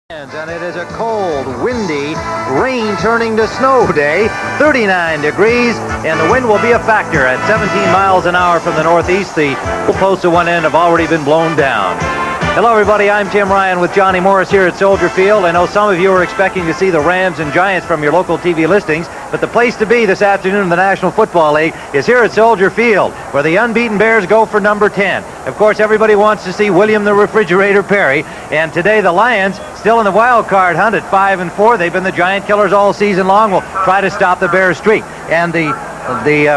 And it is a cold, windy, rain turning to snow day, 39 degrees, and the wind will be a factor at 17 miles an hour from the northeast. The posts at one end have already been blown down. Hello everybody, I'm Tim Ryan with Johnny Morris here at Soldier Field. I know some of you are expecting to see the Rams and Giants from your local TV listings, but the place to be this afternoon in the National Football League is here at Soldier Field, where the unbeaten Bears go for number 10. Of course, everybody wants to see William the Refrigerator Perry, and today the Lions, still in the wild card hunt at 5-4. They've been the Giant killers all season long. Will try to stop the Bears streak. And the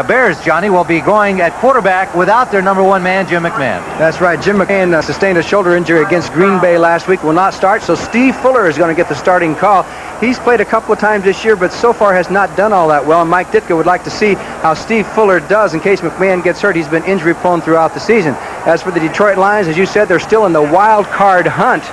Bears, Johnny, will be going at quarterback without their number one man, Jim McMahon. That's right. Jim McMahon sustained a shoulder injury against Green Bay last week, will not start, so Steve Fuller is going to get the starting call. He's played a couple of times this year, but so far has not done all that well, and Mike Ditka would like to see how Steve Fuller does in case McMahon gets hurt. He's been injury prone throughout the season. As for the Detroit Lions, as you said, they're still in the wild card hunt.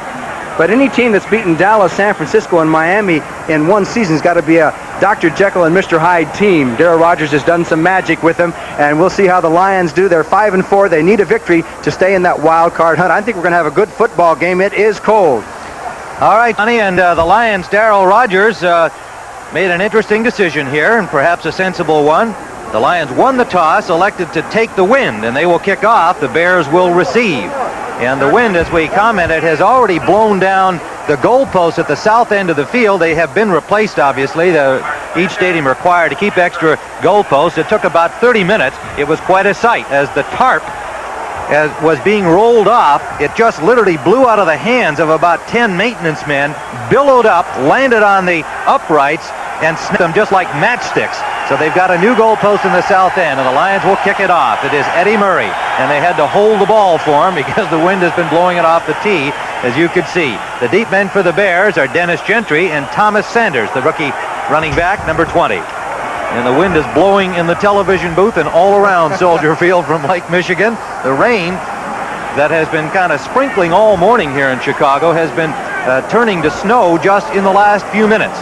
But any team that's beaten Dallas, San Francisco, and Miami in one season has got to be a Dr. Jekyll and Mr. Hyde team. Darryl Rogers has done some magic with them, and we'll see how the Lions do. They're 5-4. They need a victory to stay in that wild card hunt. I think we're going to have a good football game. It is cold. All right, Johnny, and the Lions, Darryl Rogers made an interesting decision here, and perhaps a sensible one. The Lions won the toss, elected to take the wind, and they will kick off. The Bears will receive. And the wind, as we commented, has already blown down the goalposts at the south end of the field. They have been replaced, obviously. Each stadium required to keep extra goalposts. It took about 30 minutes. It was quite a sight as the tarp was being rolled off. It just literally blew out of the hands of about 10 maintenance men, billowed up, landed on the uprights, and snapped them just like matchsticks. So they've got a new goalpost in the south end, and the Lions will kick it off. It is Eddie Murray, and they had to hold the ball for him because the wind has been blowing it off the tee, as you could see. The deep men for the Bears are Dennis Gentry and Thomas Sanders, the rookie running back, number 20. And the wind is blowing in the television booth and all around Soldier Field from Lake Michigan. The rain that has been kind of sprinkling all morning here in Chicago has been turning to snow just in the last few minutes.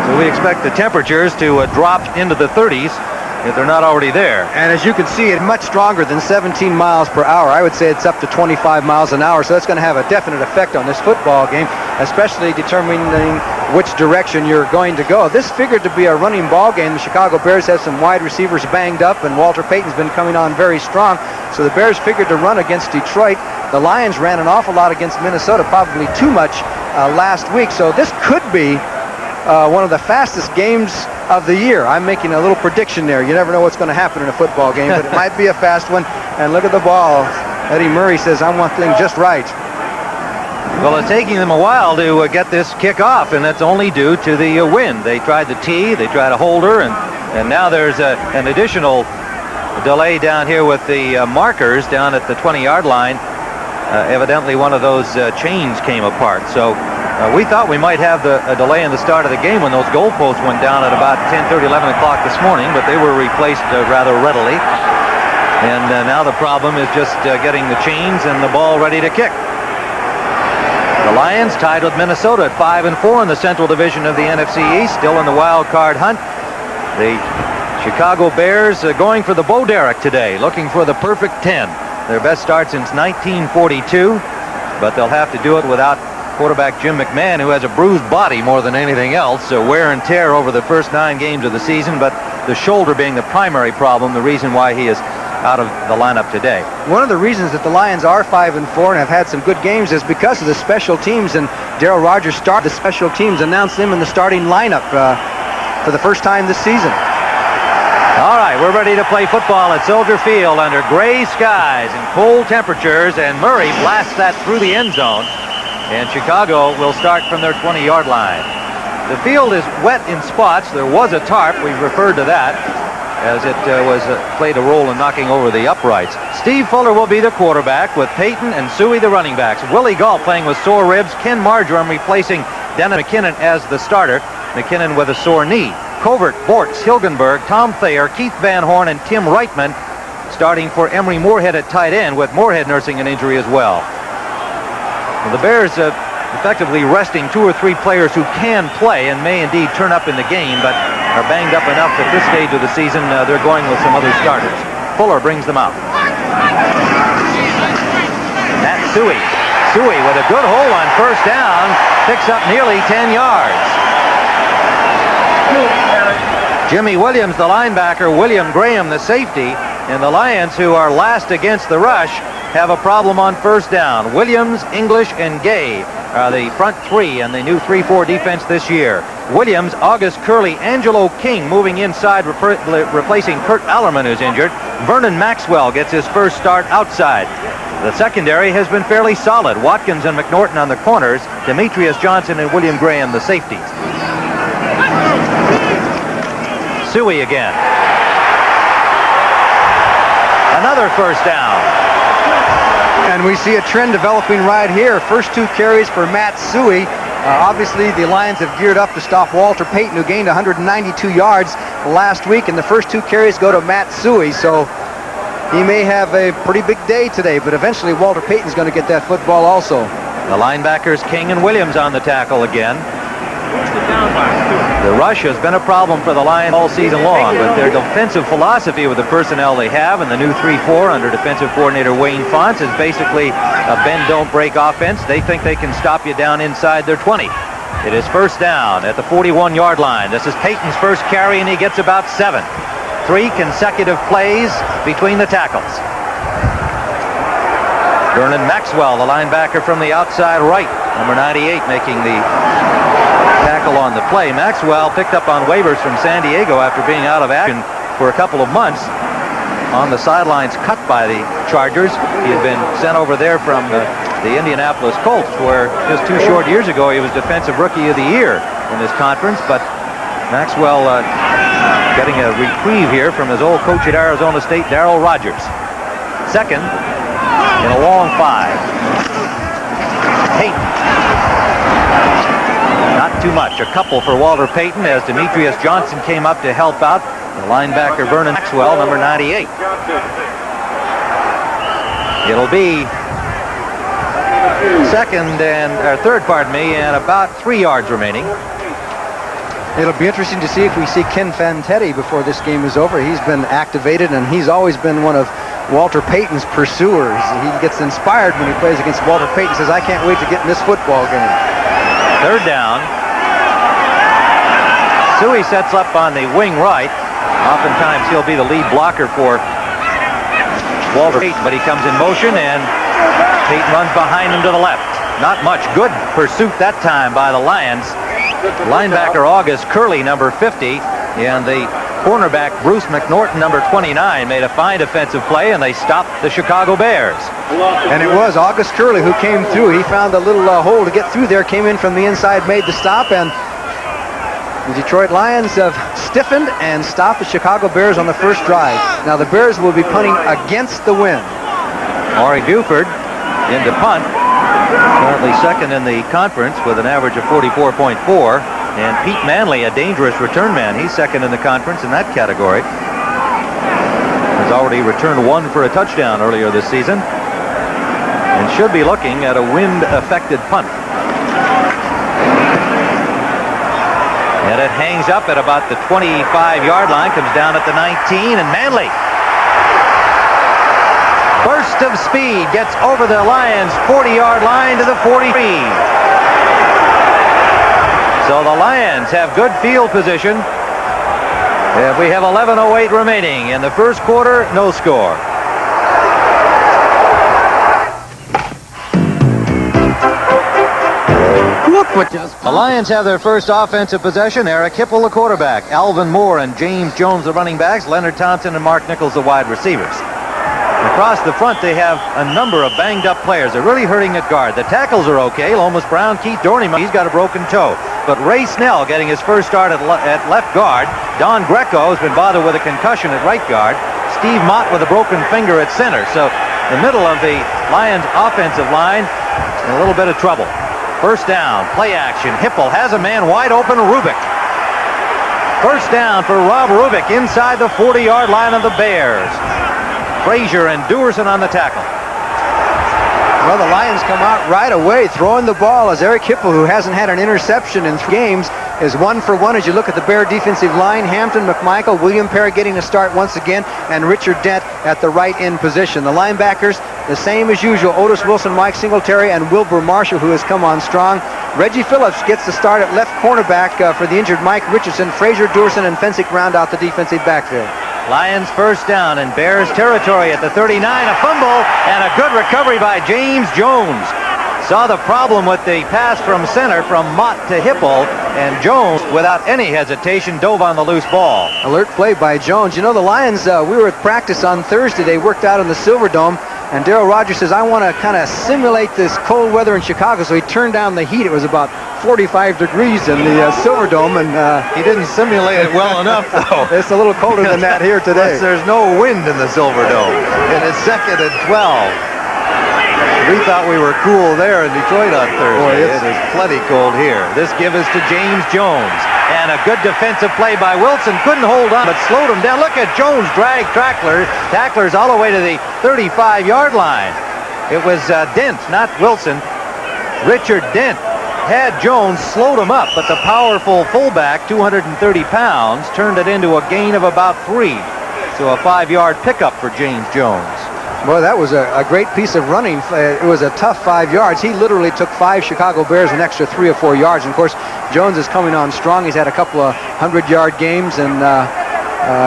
So we expect the temperatures to drop into the 30s if they're not already there. And as you can see, it's much stronger than 17 miles per hour. I would say it's up to 25 miles an hour, so that's going to have a definite effect on this football game, especially determining which direction you're going to go. This figured to be a running ball game. The Chicago Bears have some wide receivers banged up, and Walter Payton's been coming on very strong, so the Bears figured to run against Detroit. The Lions ran an awful lot against Minnesota, probably too much last week, so this could be one of the fastest games of the year. I'm making a little prediction there. You never know what's going to happen in a football game, but it might be a fast one. And look at the ball. Eddie Murray says, I want things just right. Well, it's taking them a while to get this kick off, and that's only due to the wind. They tried the tee, they tried a holder, and now there's an additional delay down here with the markers down at the 20-yard line. Evidently one of those chains came apart. So we thought we might have a delay in the start of the game when those goalposts went down at about 10:30, 11 o'clock this morning, but they were replaced rather readily. And now the problem is just getting the chains and the ball ready to kick. The Lions tied with Minnesota at 5-4 in the Central Division of the NFC East, still in the wild card hunt. The Chicago Bears going for the Bo Derek today, looking for the perfect 10. Their best start since 1942, but they'll have to do it without quarterback Jim McMahon, who has a bruised body more than anything else. So wear and tear over the first 9 games of the season, but the shoulder being the primary problem, the reason why he is out of the lineup today. One of the reasons that the Lions are 5-4 and have had some good games is because of the special teams, and Darryl Rogers started the special teams, announced them in the starting lineup for the first time this season. All right, we're ready to play football at Soldier Field under gray skies and cold temperatures, and Murray blasts that through the end zone, and Chicago will start from their 20-yard line. The field is wet in spots. There was a tarp. We've referred to that, as it played a role in knocking over the uprights. Steve Fuller will be the quarterback, with Payton and Suey the running backs. Willie Gall playing with sore ribs. Ken Marjoram replacing Dennis McKinnon as the starter. McKinnon with a sore knee. Covert, Bortz, Hilgenberg, Tom Thayer, Keith Van Horn, and Tim Reitman starting for Emory Moorhead at tight end, with Moorhead nursing an injury as well. Well, the Bears effectively resting 2 or 3 players who can play and may indeed turn up in the game, but are banged up enough at this stage of the season. They're going with some other starters. Fuller brings them out. Matt Suey Suey with a good hole on first down, picks up nearly 10 yards. Jimmy Williams, the linebacker, William Graham, the safety, and the Lions, who are last against the rush, have a problem on first down. Williams, English, and Gay are the front three in the new 3-4 defense this year. Williams, August Curley, Angelo King moving inside, replacing Kurt Allerman, who's injured. Vernon Maxwell gets his first start outside. The secondary has been fairly solid. Watkins and McNorton on the corners, Demetrius Johnson and William Graham the safeties. Suey again. Another first down. And we see a trend developing right here. First two carries for Matt Suey. Obviously, the Lions have geared up to stop Walter Payton, who gained 192 yards last week, and the first two carries go to Matt Suey. So he may have a pretty big day today, but eventually Walter Payton's going to get that football also. The linebackers King and Williams on the tackle again. The rush has been a problem for the Lions all season long, but their defensive philosophy with the personnel they have and the new 3-4 under defensive coordinator Wayne Fonts is basically a bend-don't-break offense. They think they can stop you down inside their 20. It is first down at the 41-yard line. This is Payton's first carry, and he gets about 7. 3 consecutive plays between the tackles. Vernon Maxwell, the linebacker from the outside right, number 98, making the tackle on the play. Maxwell picked up on waivers from San Diego after being out of action for a couple of months. On the sidelines, cut by the Chargers. He had been sent over there from the Indianapolis Colts, where just 2 short years ago he was Defensive Rookie of the Year in this conference. But Maxwell getting a reprieve here from his old coach at Arizona State, Darrell Rogers. Second in a long 5. Payton. Not too much. A couple for Walter Payton as Demetrius Johnson came up to help out. The linebacker Vernon Maxwell, number 98. It'll be third, and about 3 yards remaining. It'll be interesting to see if we see Ken Fantetti before this game is over. He's been activated, and he's always been one of Walter Payton's pursuers. He gets inspired when he plays against Walter Payton. Says, I can't wait to get in this football game. Third down. Suey sets up on the wing right. Oftentimes he'll be the lead blocker for Walter Payton, but he comes in motion and Payton runs behind him to the left. Not much good pursuit that time by the Lions. Linebacker August Curley, number 50, and the cornerback Bruce McNorton, number 29, made a fine defensive play, and they stopped the Chicago Bears. And it was August Curley who came through. He found a little hole to get through there, came in from the inside, made the stop, and the Detroit Lions have stiffened and stopped the Chicago Bears on the first drive. Now the Bears will be punting against the wind. Maury Buford into punt, currently second in the conference with an average of 44.4. And Pete Manley, a dangerous return man. He's second in the conference in that category. Has already returned 1 for a touchdown earlier this season. And should be looking at a wind-affected punt. And it hangs up at about the 25-yard line, comes down at the 19, and Manley. Burst of speed, gets over the Lions' 40-yard line to the 43. So the Lions have good field position. We have 11:08 remaining in the first quarter, no score. The Lions have their first offensive possession. Eric Hipple, the quarterback. Alvin Moore and James Jones, the running backs. Leonard Townsend and Mark Nichols, the wide receivers. Across the front, they have a number of banged-up players. They're really hurting at guard. The tackles are okay. Lomas Brown, Keith Dorney, he's got a broken toe. But Ray Snell getting his first start at left guard. Don Greco has been bothered with a concussion at right guard. Steve Mott with a broken finger at center. So the middle of the Lions offensive line in a little bit of trouble. First down, play action. Hipple has a man wide open, Rubik. First down for Rob Rubik inside the 40-yard line of the Bears. Frazier and Dewerson on the tackle. Well, the Lions come out right away, throwing the ball as Eric Hipple, who hasn't had an interception in 3 games, is 1 for 1 as you look at the Bear defensive line. Hampton, McMichael, William Perry getting a start once again, and Richard Dent at the right end position. The linebackers, the same as usual, Otis Wilson, Mike Singletary, and Wilbur Marshall, who has come on strong. Reggie Phillips gets the start at left cornerback for the injured Mike Richardson. Frazier Durson and Fensick round out the defensive backfield. Lions first down in Bears territory at the 39. A fumble and a good recovery by James Jones. Saw the problem with the pass from center from Mott to Hipple, and Jones, without any hesitation, dove on the loose ball. Alert play by Jones. You know, the Lions, we were at practice on Thursday. They worked out in the Silverdome, and Darryl Rogers says, I want to kind of simulate this cold weather in Chicago, so he turned down the heat. It was about 45 degrees in the Silverdome, and he didn't simulate it well enough, though. It's a little colder than that here today. Plus, there's no wind in the Silverdome. And it's 2nd and 12. We thought we were cool there in Detroit on Thursday. Boy, it is plenty cold here. This give is to James Jones. And a good defensive play by Wilson. Couldn't hold on, but slowed him down. Look at Jones drag tacklers all the way to the 35-yard line. It was Dent, not Wilson. Richard Dent had Jones, slowed him up, but the powerful fullback, 230 pounds, turned it into a gain of about 3. So a 5-yard pickup for James Jones. Boy, that was a great piece of running. It was a tough 5 yards. He literally took 5 Chicago Bears an extra 3 or 4 yards. And of course, Jones is coming on strong. He's had a couple of 100-yard games and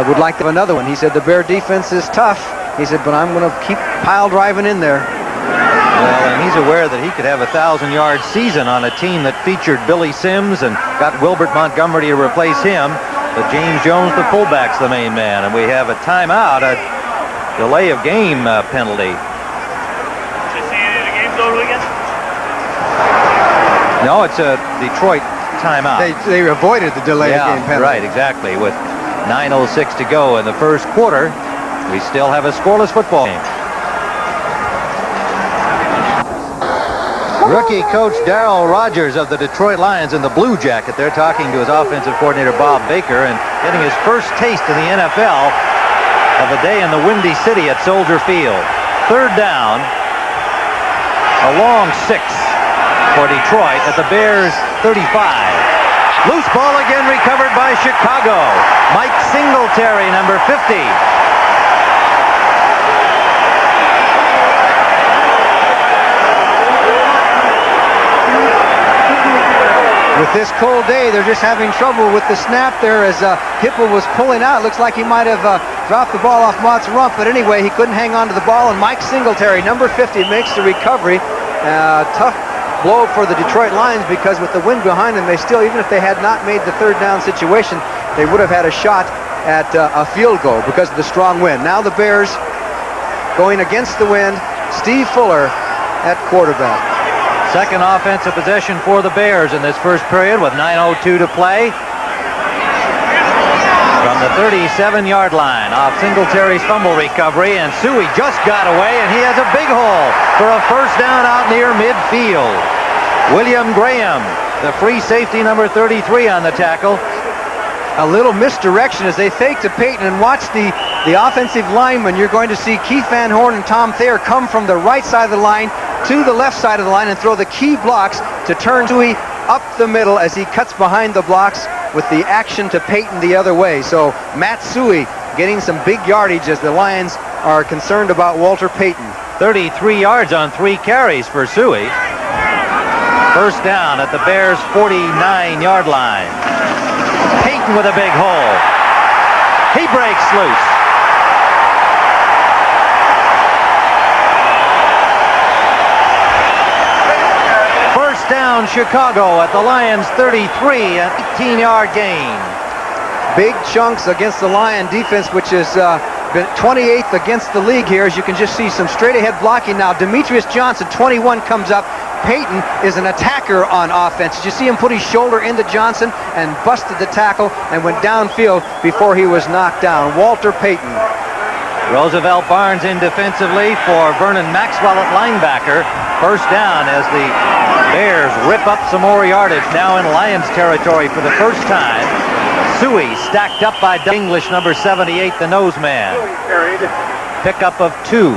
would like to have another one. He said the Bear defense is tough. He said, but I'm going to keep pile driving in there. Well, and he's aware that he could have a 1,000-yard season on a team that featured Billy Sims and got Wilbert Montgomery to replace him. But James Jones, the fullback's the main man. And we have a timeout. Delay of game penalty. Did you see any of the games over the weekend? No, it's a Detroit timeout. They avoided the delay of game penalty. Right, exactly. With 9:06 to go in the first quarter, we still have a scoreless football game. Rookie coach Darryl Rogers of the Detroit Lions in the blue jacket. They're talking to his offensive coordinator Bob Baker and getting his first taste in the NFL of a day in the Windy City at Soldier Field. 3rd down, a long 6 for Detroit at the Bears 35. Loose ball again recovered by Chicago. Mike Singletary, number 50. With this cold day, they're just having trouble with the snap there as Hipple was pulling out. Looks like he might have dropped the ball off Mott's rump, but anyway, he couldn't hang on to the ball, and Mike Singletary, number 50, makes the recovery. Tough blow for the Detroit Lions because with the wind behind them, they still, even if they had not made the 3rd down situation, they would have had a shot at a field goal because of the strong wind. Now the Bears going against the wind. Steve Fuller at quarterback. Second offensive possession for the Bears in this first period with 9:02 to play. From the 37-yard line off Singletary's fumble recovery, and Suey just got away, and he has a big hole for a first down out near midfield. William Graham, the free safety, number 33 on the tackle. A little misdirection as they fake to Payton, and watch the offensive linemen. You're going to see Keith Van Horn and Tom Thayer come from the right side of the line to the left side of the line and throw the key blocks to turn Suey up the middle as he cuts behind the blocks with the action to Payton the other way. So Matt Suey getting some big yardage as the Lions are concerned about Walter Payton. 33 yards on 3 carries for Suey. First down at the Bears' 49-yard line. Payton with a big hole. He breaks loose. First down Chicago at the Lions 33, an 18-yard gain. Big chunks against the Lion defense, which has been 28th against the league here, as you can just see some straight ahead blocking now. Demetrius Johnson, 21, comes up. Payton is an attacker on offense. Did you see him put his shoulder into Johnson and busted the tackle and went downfield before he was knocked down? Walter Payton. Roosevelt Barnes in defensively for Vernon Maxwell at linebacker. First down as the Bears rip up some more yardage now in Lions territory for the first time. Suey stacked up by English, number 78, the nose man. pickup of 2,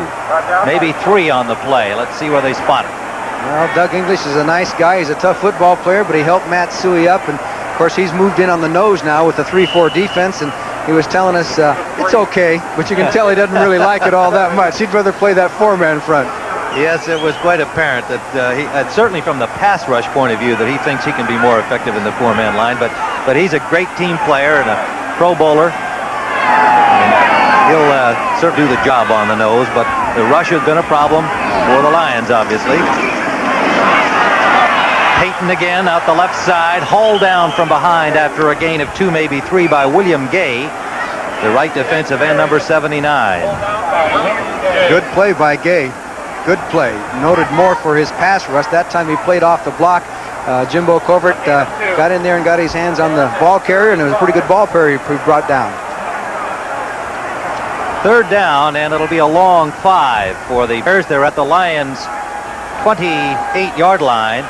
maybe 3 on the play. Let's see where they spot it. Well, Doug English is a nice guy. He's a tough football player, but he helped Matt Suey up. And, of course, he's moved in on the nose now with the 3-4 defense. And he was telling us it's okay, but you can tell he doesn't really like it all that much. He'd rather play that 4-man front. Yes, it was quite apparent that certainly from the pass rush point of view, that he thinks he can be more effective in the 4-man line. But he's a great team player and a Pro Bowler. He'll certainly do the job on the nose, but the rush has been a problem for the Lions, obviously. Payton again out the left side, hauled down from behind after a gain of 2, maybe 3 by William Gay, the right defensive end, number 79. Good play by Gay. Good play. Noted more for his pass rush. That time he played off the block. Jimbo Covert got in there and got his hands on the ball carrier, and it was a pretty good ball carrier he brought down. 3rd down, and it'll be a long 5 for the Bears. They're at the Lions' 28-yard line.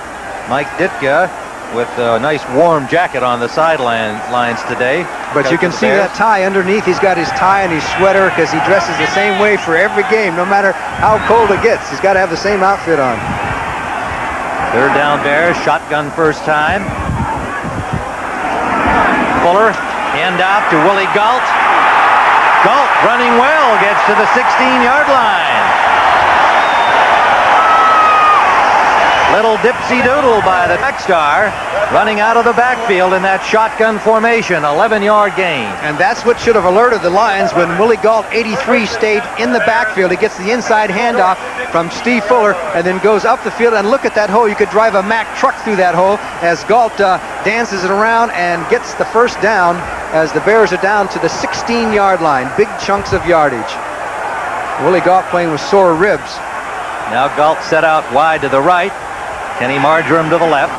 Mike Ditka with a nice warm jacket on the sidelines today. But you can see that tie underneath. He's got his tie and his sweater because he dresses the same way for every game, no matter how cold it gets. He's got to have the same outfit on. 3rd down Bears, shotgun first time. Fuller, hand off to Willie Galt. Galt running well, gets to the 16-yard line. Little dipsy-doodle by the Star, running out of the backfield in that shotgun formation, 11-yard gain. And that's what should have alerted the Lions when Willie Galt, 83, stayed in the backfield. He gets the inside handoff from Steve Fuller and then goes up the field. And look at that hole. You could drive a Mack truck through that hole as Galt dances it around and gets the first down as the Bears are down to the 16-yard line. Big chunks of yardage. Willie Galt playing with sore ribs. Now Galt set out wide to the right. Kenny Marjoram to the left.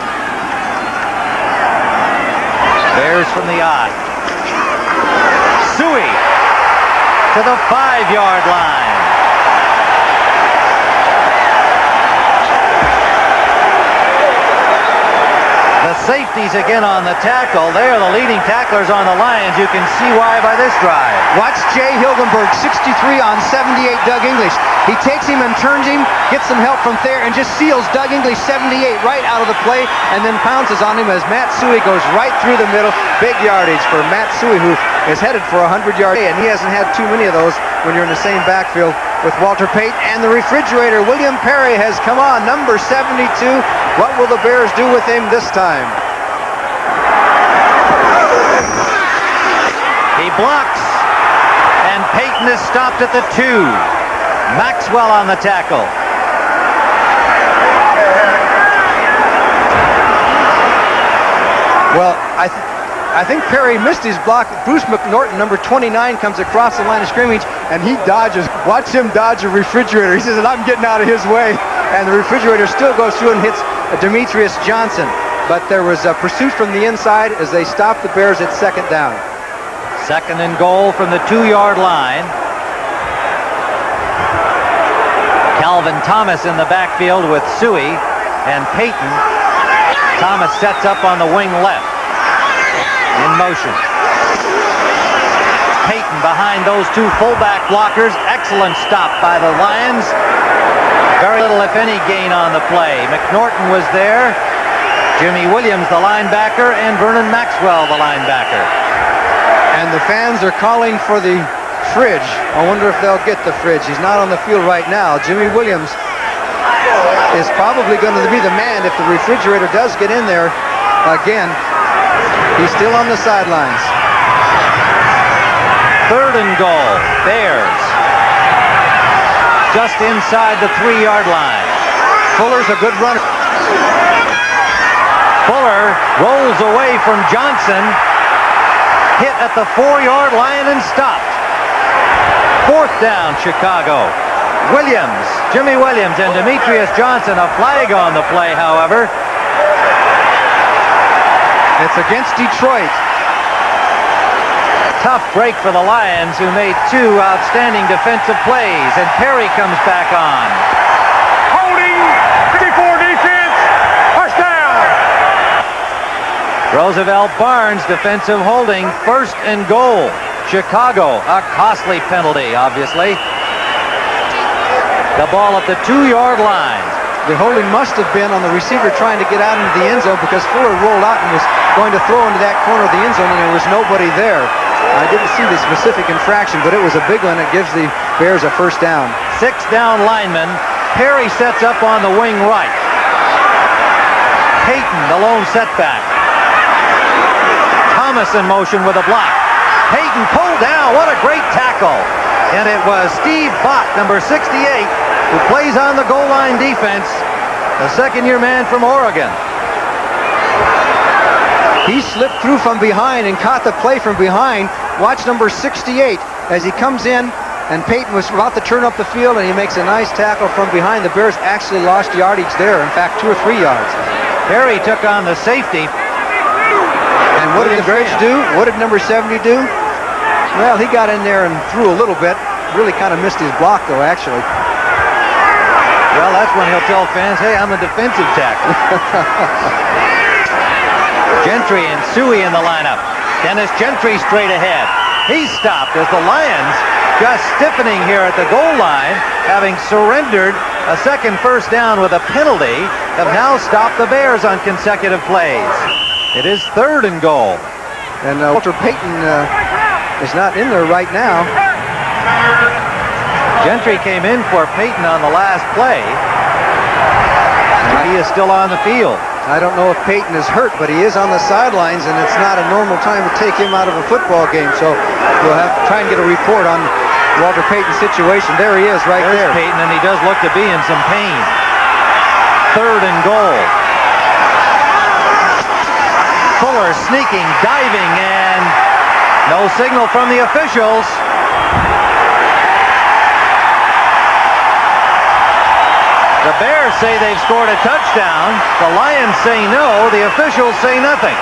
Bears from the I. Suey to the 5-yard line. The safeties again on the tackle. They are the leading tacklers on the Lions. You can see why by this drive. Watch Jay Hilgenberg, 63 on 78, Doug English. He takes him and turns him, gets some help from Thayer, and just seals Doug English, 78, right out of the play, and then pounces on him as Matt Suey goes right through the middle. Big yardage for Matt Suey, who is headed for a 100-yard day, and he hasn't had too many of those when you're in the same backfield with Walter Payton. And the refrigerator, William Perry, has come on, number 72. What will the Bears do with him this time? He blocks, and Payton is stopped at the 2. Maxwell on the tackle. Well, I think Perry missed his block. Bruce McNorton, number 29, comes across the line of scrimmage, and he dodges. Watch him dodge a refrigerator. He says, I'm getting out of his way. And the refrigerator still goes through and hits Demetrius Johnson. But there was a pursuit from the inside as they stopped the Bears at 2nd down. 2nd and goal from the 2-yard line. Calvin Thomas in the backfield with Suey and Payton. Thomas sets up on the wing left. In motion. Payton behind those 2 fullback blockers. Excellent stop by the Lions. Very little, if any, gain on the play. McNorton was there. Jimmy Williams, the linebacker, and Vernon Maxwell, the linebacker. And the fans are calling for the fridge. I wonder if they'll get the fridge. He's not on the field right now. Jimmy Williams is probably going to be the man if the refrigerator does get in there again. He's still on the sidelines. 3rd and goal. Bears. Just inside the 3-yard line. Fuller's a good runner. Fuller rolls away from Johnson. Hit at the 4-yard line and stopped. 4th down, Chicago. Williams, Jimmy Williams, and Demetrius Johnson. A flag on the play, however. It's against Detroit. Tough break for the Lions, who made 2 outstanding defensive plays, and Perry comes back on. Holding, 54 defense, first down. Roosevelt Barnes, defensive holding, 1st and goal. Chicago, a costly penalty, obviously. The ball at the 2-yard line. The holding must have been on the receiver trying to get out into the end zone because Fuller rolled out and was going to throw into that corner of the end zone, and there was nobody there. I didn't see the specific infraction, but it was a big one. It gives the Bears a first down. 6th down lineman. Perry sets up on the wing right. Payton, the lone setback. Thomas in motion with a block. Payton pulled down. What a great tackle. And it was Steve Bott, number 68, who plays on the goal line defense, the second-year man from Oregon. He slipped through from behind and caught the play from behind. Watch number 68 as he comes in, and Payton was about to turn up the field, and he makes a nice tackle from behind. The Bears actually lost yardage there, in fact, 2 or 3 yards. Perry took on the safety. And what did the Bears do? What did number 70 do? Well, he got in there and threw a little bit. Really kind of missed his block, though, actually. Well, that's when he'll tell fans, hey, I'm a defensive tackle. Gentry and Suey in the lineup. Dennis Gentry straight ahead. He's stopped as the Lions, just stiffening here at the goal line, having surrendered a second first down with a penalty, have now stopped the Bears on consecutive plays. It is 3rd and goal. And Walter Payton is not in there right now. Gentry came in for Payton on the last play. And he is still on the field. I don't know if Payton is hurt, but he is on the sidelines, and it's not a normal time to take him out of a football game. So we'll have to try and get a report on Walter Payton's situation. There he is right There's there. Payton, and he does look to be in some pain. 3rd and goal. Fuller sneaking, diving, and no signal from the officials. The Bears say they've scored a touchdown. The Lions say no. The officials say nothing.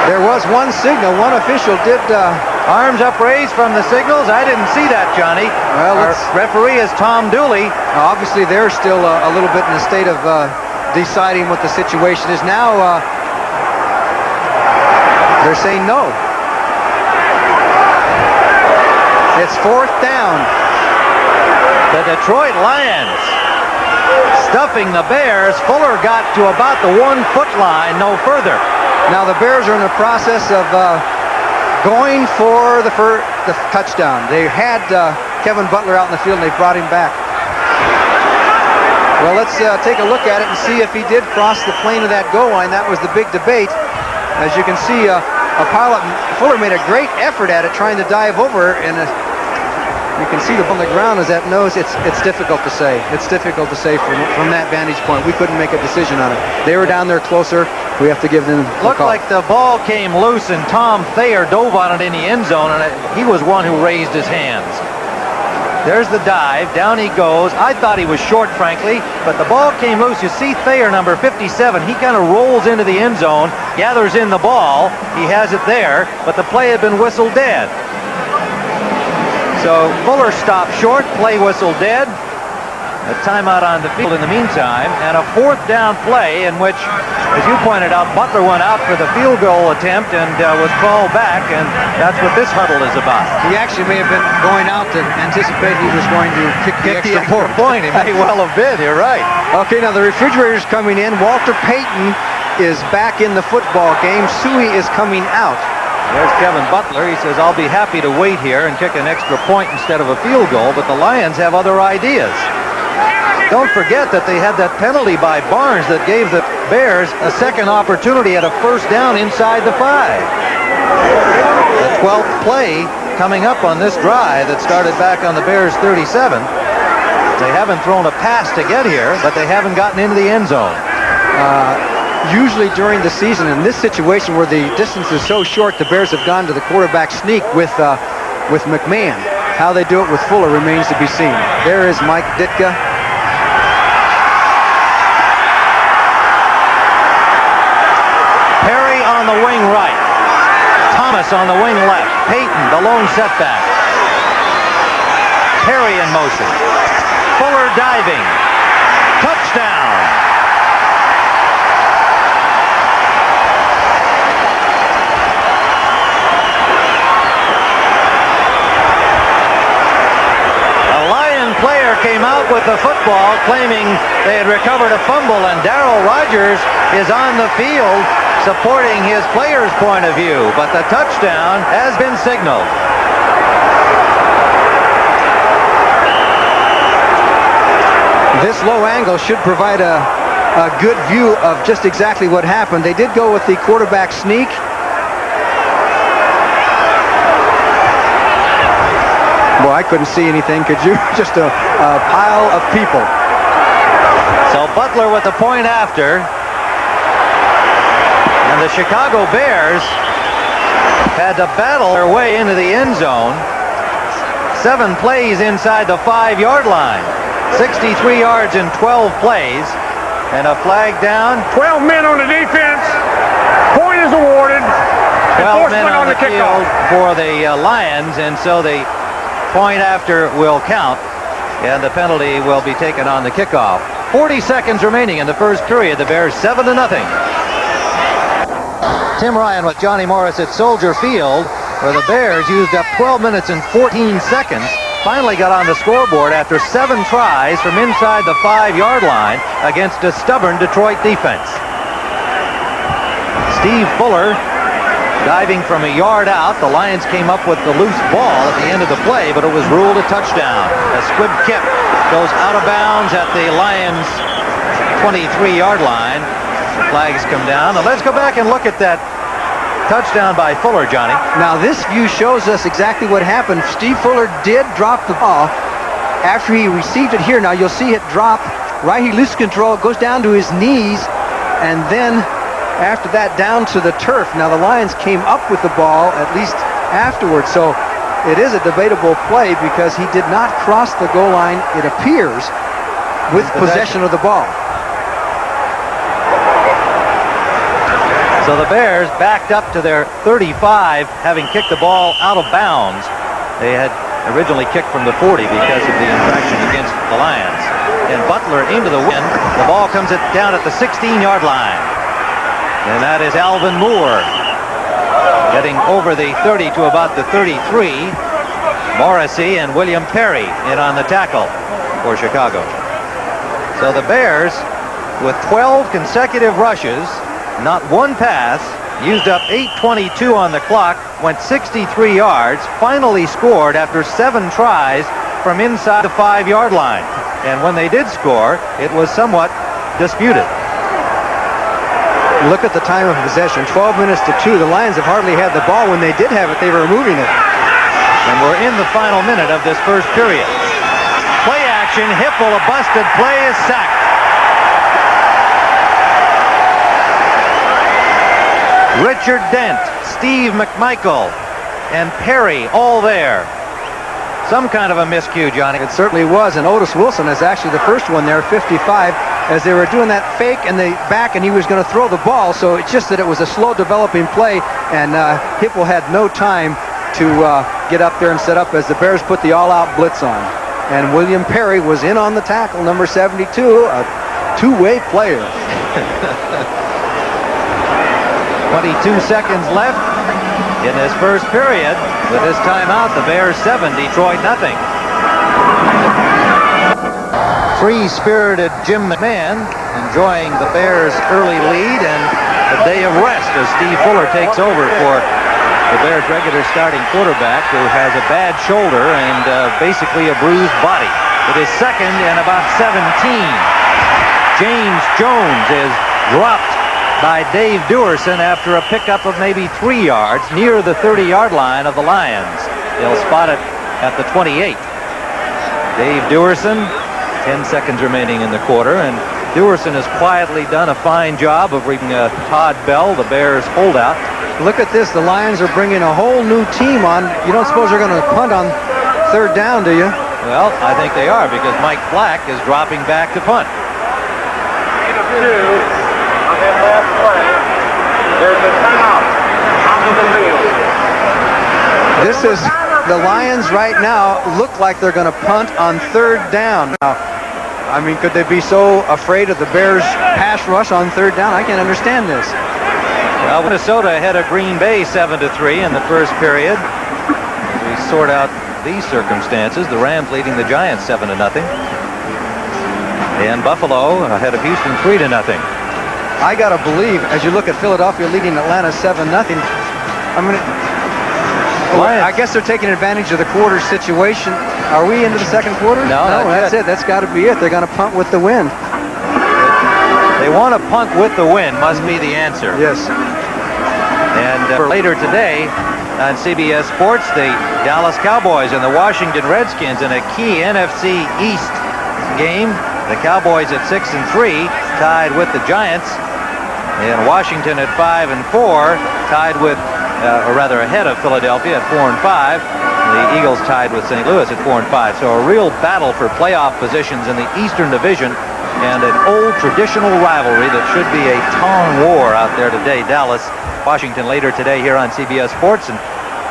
There was one signal. One official did... Arms upraised from the signals. I didn't see that, Johnny. Well, our referee is Tom Dooley. Obviously, they're still a little bit in a state of deciding what the situation is. Now, they're saying no. It's 4th down. The Detroit Lions stuffing the Bears. Fuller got to about the 1-foot line, no further. Now the Bears are in the process of going for the touchdown. They had Kevin Butler out in the field, and they brought him back. Well, let's take a look at it and see if he did cross the plane of that goal line. That was the big debate. As you can see, Fuller made a great effort at it, trying to dive over, and you can see the ball on the ground as that nose. It's difficult to say. It's difficult to say from that vantage point. We couldn't make a decision on it. They were down there closer. We have to give them a Looked call. like the ball came loose, and Tom Thayer dove on it in the end zone, and he was one who raised his hands. There's the dive. Down he goes. I thought he was short, frankly, but the ball came loose. You see Thayer, number 57. He kind of rolls into the end zone, gathers in the ball. He has it there, but the play had been whistled dead. So Fuller stopped short, play whistle dead. A timeout on the field in the meantime, and a 4th down play in which, as you pointed out, Butler went out for the field goal attempt and was called back, and that's what this huddle is about. He actually may have been going out to anticipate he was going to kick the extra point. He may well have been. You're right. Okay, now the refrigerator's coming in. Walter Payton is back in the football game. Suey is coming out. There's Kevin Butler. He says, I'll be happy to wait here and kick an extra point instead of a field goal, but the Lions have other ideas. Don't forget that they had that penalty by Barnes that gave the Bears a second opportunity at a first down inside the 5. The 12th play coming up on this drive that started back on the Bears' 37. They haven't thrown a pass to get here, but they haven't gotten into the end zone. Usually during the season, in this situation where the distance is so short, the Bears have gone to the quarterback sneak with McMahon. How they do it with Fuller remains to be seen. There is Mike Ditka. Perry on the wing right. Thomas on the wing left. Payton, the lone setback. Perry in motion. Fuller diving. Touchdown. out with the football, claiming they had recovered a fumble, and Darryl Rogers is on the field supporting his player's point of view, but the touchdown has been signaled. This low angle should provide a good view of just exactly what happened. They did go with the quarterback sneak. Boy, I couldn't see anything, could you? Just a pile of people. So Butler with the point after. And the Chicago Bears had to battle their way into the end zone. 7 plays inside the 5-yard line. 63 yards in 12 plays. And a flag down. 12 men on the defense. Point is awarded. 12 men on the field for the Lions, and so the point after will count, and the penalty will be taken on the kickoff. 40 seconds remaining in the first period. The Bears 7-0. Tim Ryan with Johnny Morris at Soldier Field, where the Bears used up 12 minutes and 14 seconds. Finally got on the scoreboard after 7 tries from inside the 5-yard line against a stubborn Detroit defense. Steve Fuller diving from a yard out. The Lions came up with the loose ball at the end of the play, but it was ruled a touchdown. A squib kick goes out of bounds at the Lions' 23-yard line. Flags come down. Now let's go back and look at that touchdown by Fuller, Johnny. Now this view shows us exactly what happened. Steve Fuller did drop the ball after he received it here. Now you'll see it drop right. He loses control. It goes down to his knees, and then after that down to the turf. Now the Lions came up with the ball at least afterwards, so it is a debatable play because he did not cross the goal line, it appears, with possession of the ball. So the Bears backed up to their 35, having kicked the ball out of bounds. They had originally kicked from the 40 because of the infraction against the Lions. And Butler into the win. The ball comes down at the 16-yard line. And that is Alvin Moore getting over the 30 to about the 33. Morrissey and William Perry in on the tackle for Chicago. So the Bears, with 12 consecutive rushes, not one pass, used up 8:22 on the clock, went 63 yards, finally scored after 7 tries from inside the 5-yard line. And when they did score, it was somewhat disputed. Look at the time of possession, 12 minutes to 2. The Lions have hardly had the ball. When they did have it, they were moving it. And we're in the final minute of this first period. Play action, Hippel, a busted play, is sacked. Richard Dent, Steve McMichael, and Perry all there. Some kind of a miscue, Johnny. It certainly was, and Otis Wilson is actually the first one there, 55, as they were doing that fake and they back, and he was going to throw the ball, so it's just that it was a slow developing play, and Hippel had no time to get up there and set up as the Bears put the all-out blitz on. And William Perry was in on the tackle, number 72, a two-way player. 22 seconds left in this first period. With this timeout, the Bears 7, Detroit nothing. Free-spirited Jim McMahon enjoying the Bears' early lead and a day of rest as Steve Fuller takes over for the Bears' regular starting quarterback, who has a bad shoulder and basically a bruised body. It is second and about 17. James Jones is dropped by Dave Dewerson after a pickup of maybe 3 yards near the 30-yard line of the Lions. They'll spot it at the 28. Dave Dewerson, 10 seconds remaining in the quarter, and Dewerson has quietly done a fine job of reading Todd Bell, the Bears holdout. Look at this, the Lions are bringing a whole new team on. You don't suppose they're going to punt on 3rd down, do you? Well, I think they are, because Mike Black is dropping back to punt. There's a timeout onto the field. This is the Lions right now look like they're going to punt on 3rd down. Now, I mean, could they be so afraid of the Bears' pass rush on 3rd down? I can't understand this. Well, Minnesota ahead of Green Bay 7-3 in the first period. As we sort out these circumstances, the Rams leading the Giants 7-0. And Buffalo ahead of Houston 3-0. I got to believe, as you look at Philadelphia leading Atlanta 7-0, I mean, I guess they're taking advantage of the quarter situation. Are we into the second quarter? No, that's it. That's got to be it. They're going to punt with the wind. They want to punt with the wind, must be the answer. Yes. And for later today on CBS Sports, the Dallas Cowboys and the Washington Redskins in a key NFC East game. The Cowboys at 6-3, tied with the Giants. And Washington at 5-4, tied with, or rather ahead of Philadelphia at 4-5. The Eagles tied with St. Louis at 4-5. So a real battle for playoff positions in the Eastern Division, and an old traditional rivalry that should be a tongue war out there today. Dallas, Washington later today here on CBS Sports, and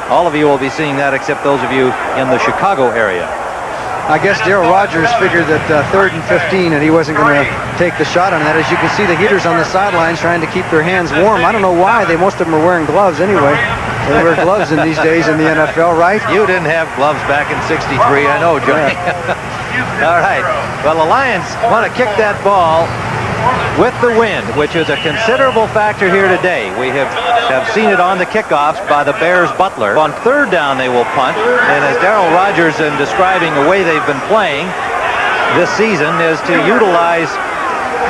all of you will be seeing that except those of you in the Chicago area. I guess Darryl Rogers figured that 3rd and 15 and he wasn't going to take the shot on that. As you can see, the heaters on the sidelines trying to keep their hands warm. I don't know why. Most of them are wearing gloves anyway. They wear gloves in these days in the NFL, right? You didn't have gloves back in '63, I know, Johnny. All right. Well, the Lions want to kick that ball with the wind, which is a considerable factor here today. We have seen it on the kickoffs by the Bears' Butler. On 3rd down, they will punt. And as Darryl Rogers, in describing the way they've been playing this season, is to utilize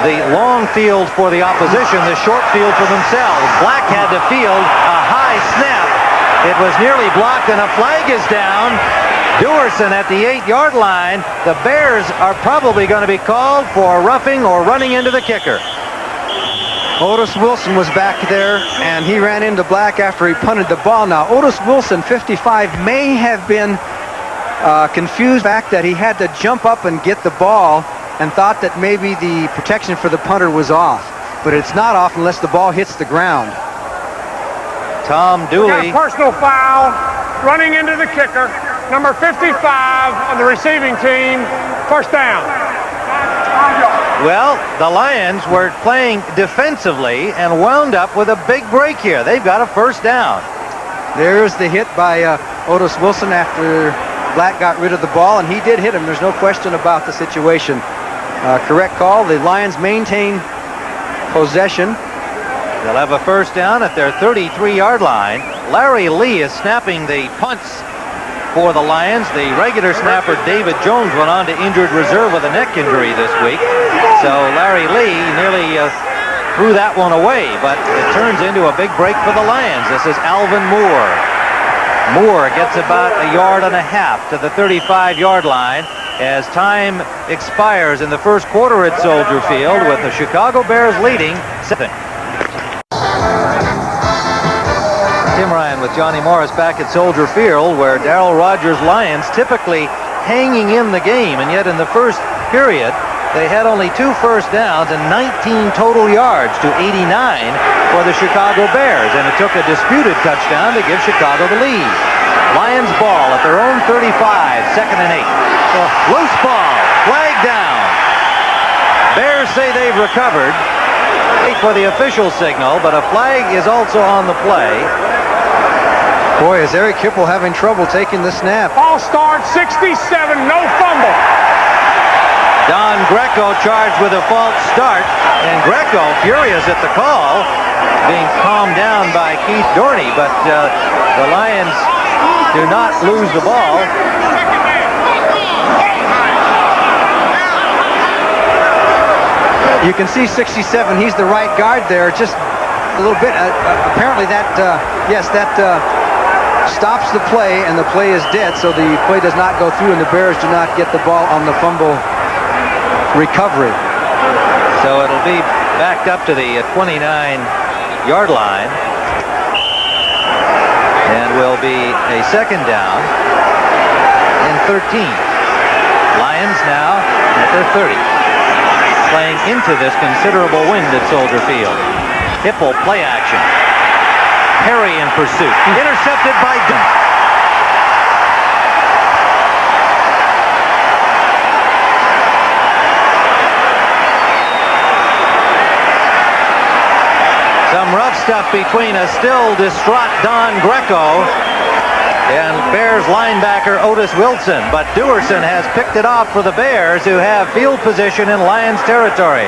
the long field for the opposition, the short field for themselves. Black had to field a high snap. It was nearly blocked, and a flag is down. Dewerson at the 8-yard line. The Bears are probably going to be called for roughing or running into the kicker. Otis Wilson was back there, and he ran into Black after he punted the ball. Now, Otis Wilson, 55, may have been confused the fact that he had to jump up and get the ball and thought that maybe the protection for the punter was off. But it's not off unless the ball hits the ground. Tom Dooley. Personal foul, running into the kicker. Number 55 on the receiving team, 1st down. Well, the Lions were playing defensively and wound up with a big break here. They've got a 1st down. There's the hit by Otis Wilson after Black got rid of the ball, and he did hit him. There's no question about the situation. Correct call. The Lions maintain possession. They'll have a 1st down at their 33-yard line. Larry Lee is snapping the punts for the Lions. The regular snapper David Jones went on to injured reserve with a neck injury this week. So Larry Lee nearly threw that one away, but it turns into a big break for the Lions. This is Alvin Moore. Moore gets about 1.5 yards to the 35-yard line as time expires in the 1st quarter at Soldier Field, with the Chicago Bears leading 7. Tim Ryan with Johnny Morris back at Soldier Field, where Darryl Rogers' Lions typically hanging in the game, and yet in the 1st period they had only 2 first downs and 19 total yards to 89 for the Chicago Bears, and it took a disputed touchdown to give Chicago the lead. Lions ball at their own 35, 2nd and 8. Loose ball, flag down. Bears say they've recovered. Wait for the official signal, but a flag is also on the play. Boy, is Eric Hipple having trouble taking the snap. Ball start, 67, no fumble. Don Greco charged with a false start, and Greco furious at the call, being calmed down by Keith Dorney, but the Lions do not lose the ball. You can see 67, he's the right guard there, just a little bit. Apparently that, stops the play, and the play is dead, so the play does not go through, and the Bears do not get the ball on the fumble recovery. So it'll be backed up to the 29-yard line, and will be a 2nd down and 13. Lions now at their 30, playing into this considerable wind at Soldier Field. Hipple play action. Perry in pursuit. Intercepted by Dunn. Some rough stuff between a still distraught Don Greco and Bears linebacker Otis Wilson. But Dewerson has picked it off for the Bears, who have field position in Lions territory.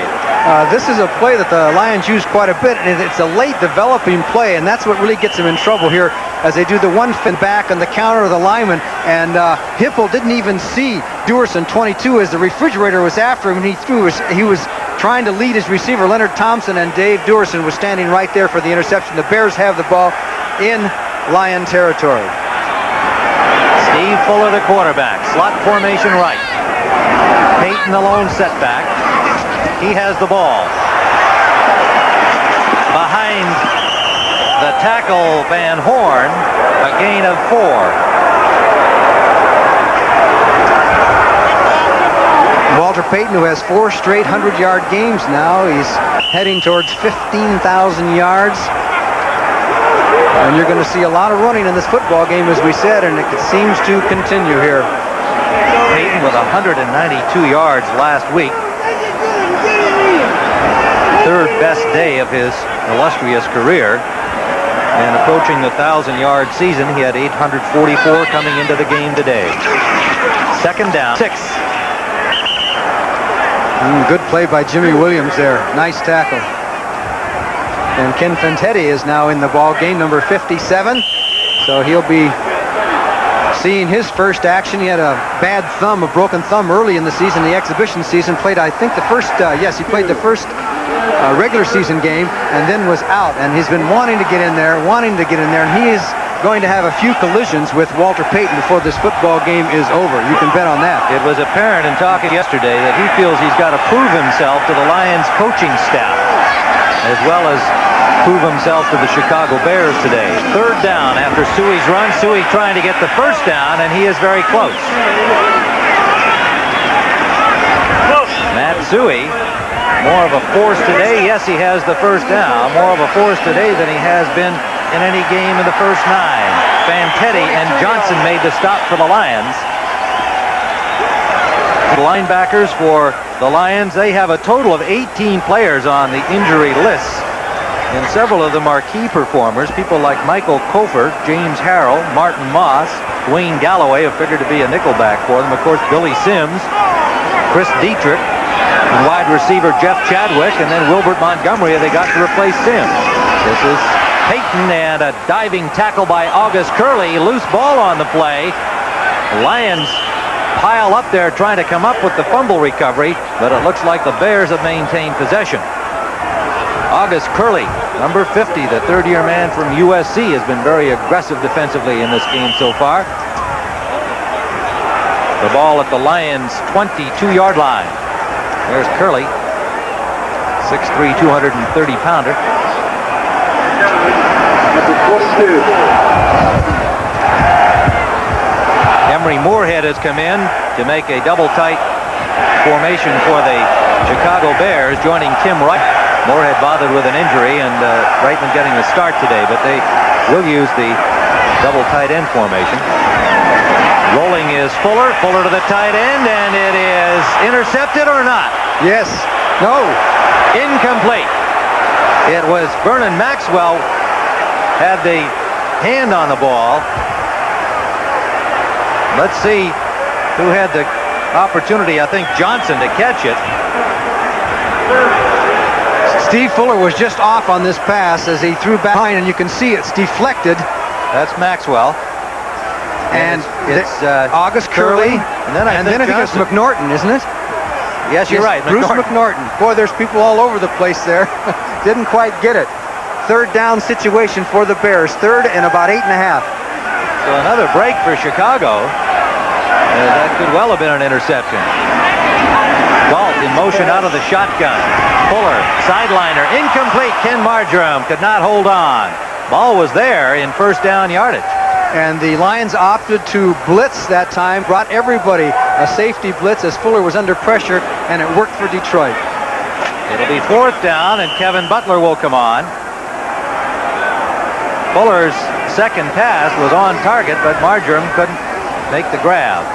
This is a play that the Lions use quite a bit, and it's a late developing play, and that's what really gets them in trouble here as they do the one fin back on the counter of the lineman. And Hippel didn't even see Dewerson 22 as the refrigerator was after him, and he was trying to lead his receiver, Leonard Thompson, and Dave Dewerson was standing right there for the interception. The Bears have the ball in Lion territory. Steve Fuller, the quarterback. Slot formation right. Payton, the lone setback. He has the ball. Behind the tackle, Van Horn, a gain of 4. Walter Payton, who has 4 straight 100-yard games now. He's heading towards 15,000 yards. And you're going to see a lot of running in this football game, as we said, and it seems to continue here. Payton with 192 yards last week. Third best day of his illustrious career. And approaching the 1,000-yard season, he had 844 coming into the game today. Second down, 6. Good play by Jimmy Williams there. Nice tackle. And Ken Fantetti is now in the ball game, number 57. So he'll be seeing his first action. He had a bad thumb, a broken thumb early in the season, the exhibition season. Played, I think, the first, he played the first regular season game and then was out. And he's been wanting to get in there, and he is going to have a few collisions with Walter Payton before this football game is over. You can bet on that. It was apparent in talking yesterday that he feels he's got to prove himself to the Lions coaching staff, as well as prove himself to the Chicago Bears today. Third down after Suey's run. Suey trying to get the first down, and he is very close. Matt Suey, more of a force today. Yes, he has the first down. More of a force today than he has been in any game in the first 9. Fantetti and Johnson made the stop for the Lions. The linebackers for the Lions, they have a total of 18 players on the injury list. And several of them are key performers. People like Michael Kofer, James Harrell, Martin Moss, Dwayne Galloway, who figured to be a nickelback for them. Of course, Billy Sims, Chris Dietrich, and wide receiver Jeff Chadwick, and then Wilbert Montgomery they got to replace Sims. This is Payton, and a diving tackle by August Curley. Loose ball on the play. The Lions pile up there trying to come up with the fumble recovery, but it looks like the Bears have maintained possession. August Curley, number 50, the third-year man from USC, has been very aggressive defensively in this game so far. The ball at the Lions' 22-yard line. There's Curley, 6'3", 230-pounder. Emery Moorhead has come in to make a double tight formation for the Chicago Bears, joining Tim Wright. Moorhead bothered with an injury, and Reitman getting the start today, but they will use the double tight end formation. Rolling is Fuller. Fuller to the tight end, and it is intercepted or not? Yes. No. Incomplete. It was Vernon Maxwell had the hand on the ball. Let's see who had the opportunity. I think Johnson to catch it. Steve Fuller was just off on this pass as he threw back behind, and you can see it's deflected. That's Maxwell. And it's August Curley. And then I think it's McNorton, isn't it? Yes, you're right. Bruce McNorton. Boy, there's people all over the place there. Didn't quite get it. Third down situation for the Bears. Third and about 8.5. So another break for Chicago. That could well have been an interception. Galt in motion out of the shotgun. Fuller, sideliner, incomplete. Ken Marjoram could not hold on. Ball was there in first down yardage. And the Lions opted to blitz that time, brought everybody a safety blitz as Fuller was under pressure, and it worked for Detroit. It'll be fourth down, and Kevin Butler will come on. Fuller's second pass was on target, but Marjoram couldn't make the grab.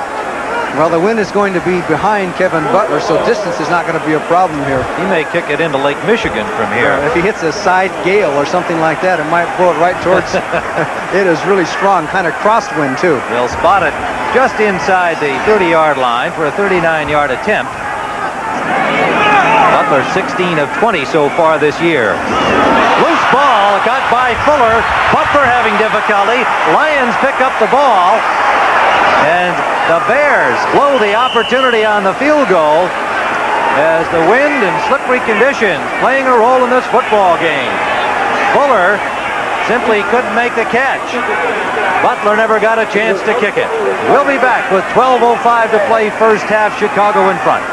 Well, the wind is going to be behind Kevin Butler, so distance is not going to be a problem here. He may kick it into Lake Michigan from here. If he hits a side gale or something like that, it might blow it right towards. It is really strong, kind of crosswind too. They'll spot it just inside the 30-yard line for a 39-yard attempt. Butler 16 of 20 so far this year. Loose ball got by Fuller. Butler having difficulty. Lions pick up the ball. And the Bears blow the opportunity on the field goal as the wind and slippery conditions playing a role in this football game. Fuller simply couldn't make the catch. Butler never got a chance to kick it. We'll be back with 12:05 to play first half. Chicago in front.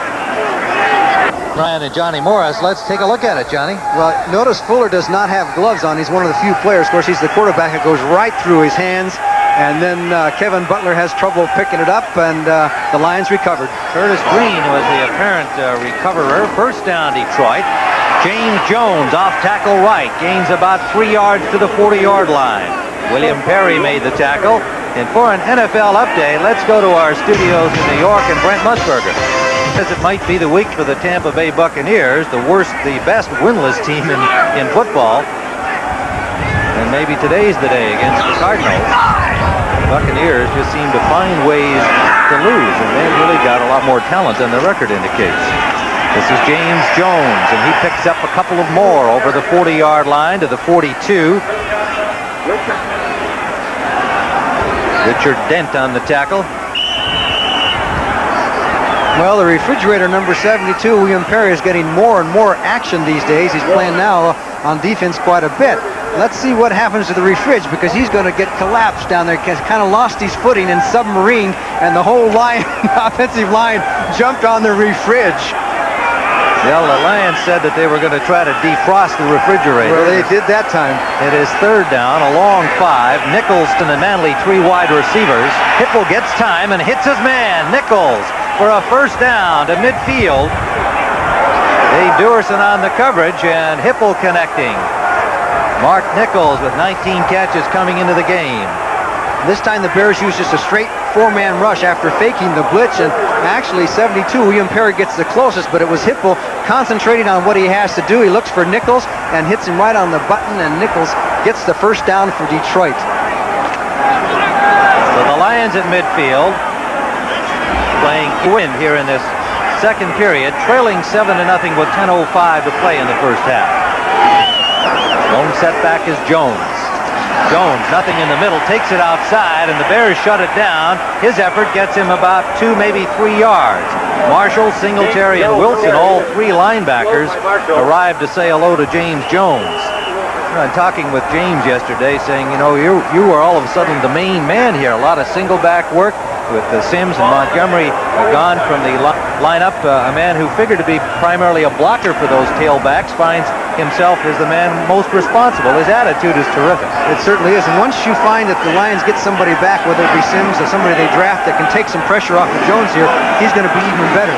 Ryan and Johnny Morris, let's take a look at it, Johnny. Well, notice Fuller does not have gloves on. He's one of the few players. Of course, he's the quarterback. It goes right through his hands. And then Kevin Butler has trouble picking it up, and the Lions recovered. Curtis Green was the apparent recoverer. First down, Detroit. James Jones off tackle right. Gains about 3 yards to the 40-yard line. William Perry made the tackle. And for an NFL update, let's go to our studios in New York and Brent Musburger. As it might be the week for the Tampa Bay Buccaneers, the best winless team in football. And maybe today's the day against the Cardinals. Buccaneers just seem to find ways to lose, and they've really got a lot more talent than the record indicates. This is James Jones, and he picks up a couple of more over the 40-yard line to the 42. Richard Dent on the tackle. Well, the refrigerator number 72, William Perry, is getting more and more action these days. He's playing now on defense quite a bit. Let's see what happens to the refridge, because he's going to get collapsed down there. He's kind of lost his footing and submarined, and the whole line, offensive line, jumped on the refridge. Well, the Lions said that they were going to try to defrost the refrigerator. Well, they did that time. It is third down, a long 5. Nicholson and Manley, 3 wide receivers. Hipple gets time and hits his man. Nichols for a first down to midfield. Dave Duerson on the coverage, and Hipple connecting. Mark Nichols with 19 catches coming into the game. This time the Bears used just a straight 4-man rush after faking the blitz, and actually 72, William Perry gets the closest, but it was Hipple concentrating on what he has to do. He looks for Nichols and hits him right on the button, and Nichols gets the first down for Detroit. So the Lions at midfield playing wind here in this second period, trailing 7-0 with 10:05 to play in the first half. Lone setback is Jones. Jones, nothing in the middle, takes it outside, and the Bears shut it down. His effort gets him about 2, maybe 3 yards. Marshall, Singletary, and Wilson, all 3 linebackers, arrived to say hello to James Jones. I'm talking with James yesterday, saying, you know, you were all of a sudden the main man here. A lot of single back work with Sims and Montgomery gone from the lineup. A man who figured to be primarily a blocker for those tailbacks finds himself as the man most responsible. His attitude is terrific. It certainly is. And once you find that the Lions get somebody back, whether it be Sims or somebody they draft that can take some pressure off of Jones here, he's going to be even better.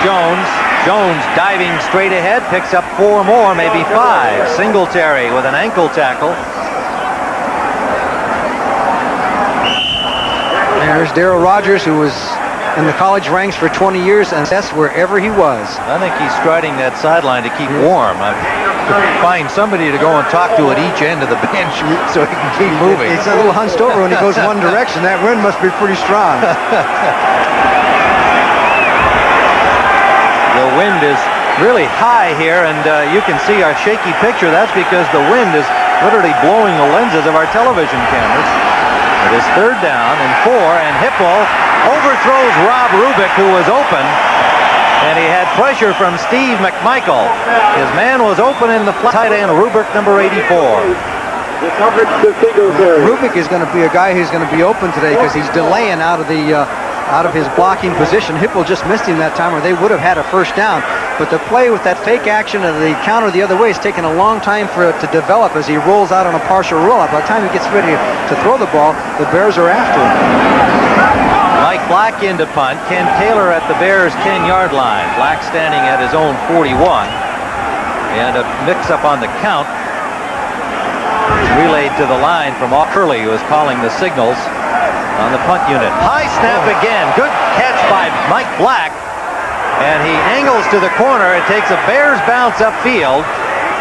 Jones diving straight ahead, picks up 4 more, maybe 5. Singletary with an ankle tackle. There's Darryl Rogers, who was in the college ranks for 20 years, and that's wherever he was. I think he's striding that sideline to keep warm. To find somebody to go and talk to at each end of the bench so he can keep moving. It's a little hunched over when he goes one direction. That wind must be pretty strong. The wind is really high here, and you can see our shaky picture. That's because the wind is literally blowing the lenses of our television cameras. It is third down and 4, and Hipple overthrows Rob Rubick, who was open, and he had pressure from Steve McMichael. His man was open in the tight end, Rubick, number 84. Rubick is going to be a guy who's going to be open today because he's delaying out of his blocking position. Hipple just missed him that time, or they would have had a first down. But the play with that fake action and the counter the other way is taking a long time for it to develop as he rolls out on a partial rollout. By the time he gets ready to throw the ball, the Bears are after him. Mike Black into punt. Ken Taylor at the Bears' 10-yard line. Black standing at his own 41. And a mix-up on the count. Relayed to the line from Curley, who is calling the signals. on the punt unit. High snap again. Good catch by Mike Black. And he angles to the corner. It takes a Bears bounce upfield.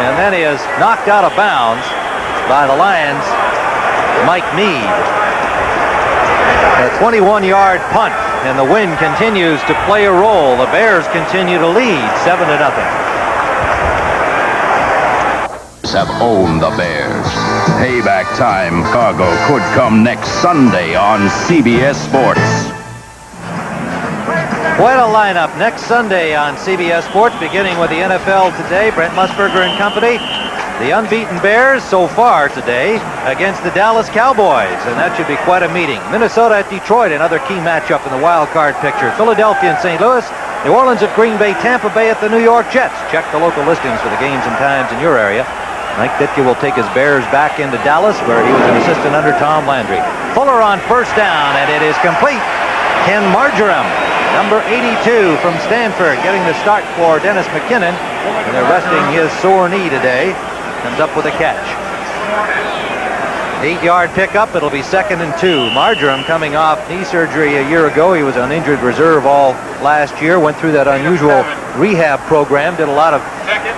And then he is knocked out of bounds by the Lions' Mike Mead. A 21-yard punt, and the wind continues to play a role. The Bears continue to lead 7-0. Have owned the Bears. Payback time, Chicago, could come next Sunday on CBS Sports. Quite a lineup next Sunday on CBS Sports, beginning with the NFL today. Brent Musburger and company. The unbeaten Bears so far today against the Dallas Cowboys, and that should be quite a meeting. Minnesota at Detroit, another key matchup in the wild card picture. Philadelphia and St. Louis. New Orleans at Green Bay. Tampa Bay at the New York Jets. Check the local listings for the games and times in your area. Mike Ditka will take his Bears back into Dallas, where he was an assistant under Tom Landry. Fuller on first down, and it is complete. Ken Marjoram, number 82 from Stanford, getting the start for Dennis McKinnon. And they're resting his sore knee today. Comes up with a catch. 8-yard pickup. It'll be 2nd and 2. Marjoram coming off knee surgery a year ago. He was on injured reserve all last year. Went through that unusual rehab program. Did a lot of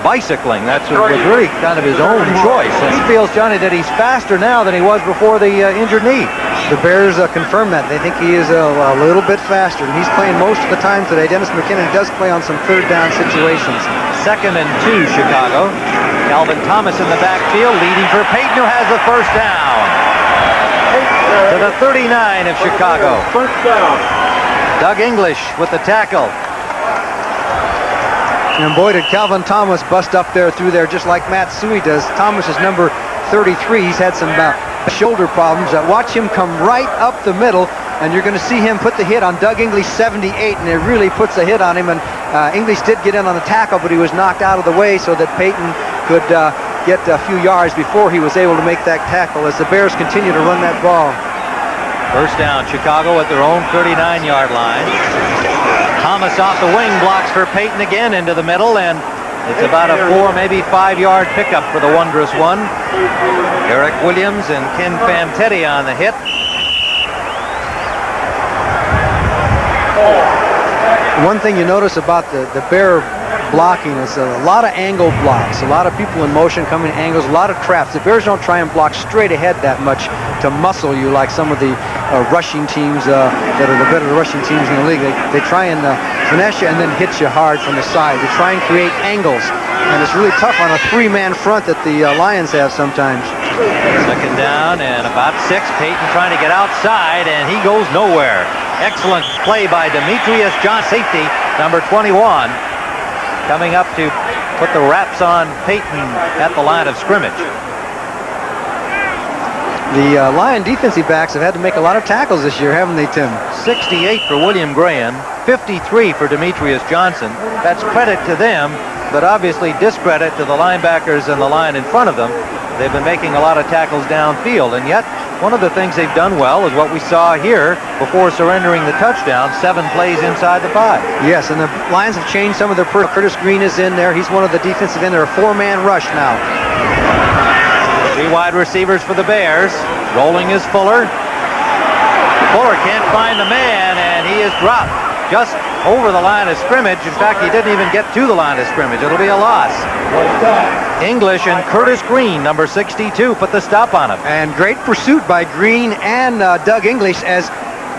bicycling. That was really kind of his own choice. And he feels, Johnny, that he's faster now than he was before the injured knee. The Bears confirm that. They think he is a little bit faster, and he's playing most of the time today. Dennis McKinnon does play on some third down situations. 2nd and 2, Chicago. Calvin Thomas in the backfield, leading for Payton, who has the first down. To the 39 of Chicago. First down. Doug English with the tackle. And boy, did Calvin Thomas bust up there through there just like Matt Suey does. Thomas is number 33. He's had some shoulder problems. Watch him come right up the middle, and you're going to see him put the hit on Doug English, 78, and it really puts a hit on him. And English did get in on the tackle, but he was knocked out of the way so that Payton could get a few yards before he was able to make that tackle as the Bears continue to run that ball. First down, Chicago at their own 39-yard line. Thomas off the wing, blocks for Payton again into the middle, and it's about a 4, maybe 5-yard pickup for the wondrous one. Eric Williams and Ken Fantetti on the hit. One thing you notice about the Bear blocking is a lot of angle blocks, a lot of people in motion coming angles, a lot of traps. The Bears don't try and block straight ahead that much to muscle you like some of the rushing teams that are the better rushing teams in the league. They try and finesse you and then hit you hard from the side. They try and create angles, and it's really tough on a 3-man front that the Lions have sometimes. 2nd down and about 6. Payton trying to get outside, and he goes nowhere. Excellent play by Demetrius John, safety, number 21. Coming up to put the wraps on Payton at the line of scrimmage. The Lion defensive backs have had to make a lot of tackles this year, haven't they, Tim? 68 for William Graham, 53 for Demetrius Johnson. That's credit to them, but obviously discredit to the linebackers and the line in front of them. They've been making a lot of tackles downfield, and yet one of the things they've done well is what we saw here before surrendering the touchdown, 7 plays inside the 5. Yes, and the Lions have changed some of their Curtis Green is in there. He's one of the defensive end. They're a 4-man rush now. 3 wide receivers for the Bears. Rolling is Fuller. Fuller can't find the man, and he is dropped just over the line of scrimmage. In fact, he didn't even get to the line of scrimmage. It'll be a loss. English and Curtis Green, number 62, put the stop on him. And great pursuit by Green and Doug English as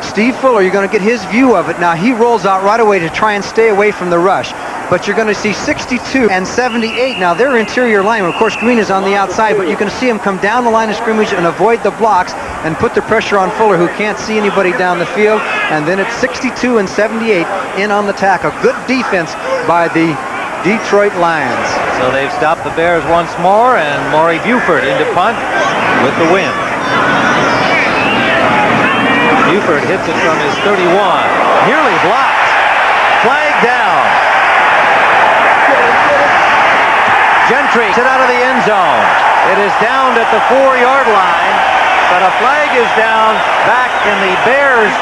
Steve Fuller, you're going to get his view of it. Now, he rolls out right away to try and stay away from the rush. But you're going to see 62 and 78. Now, they're interior linemen. Of course, Green is on the outside, but you can see him come down the line of scrimmage and avoid the blocks and put the pressure on Fuller, who can't see anybody down the field. And then it's 62 and 78 in on the tackle. Good defense by the Detroit Lions. So they've stopped the Bears once more, and Maury Buford into punt with the win. Buford hits it from his 31. Nearly blocked. Flag down. Gentry hit out of the end zone. It is downed at the 4-yard line, but a flag is down back in the Bears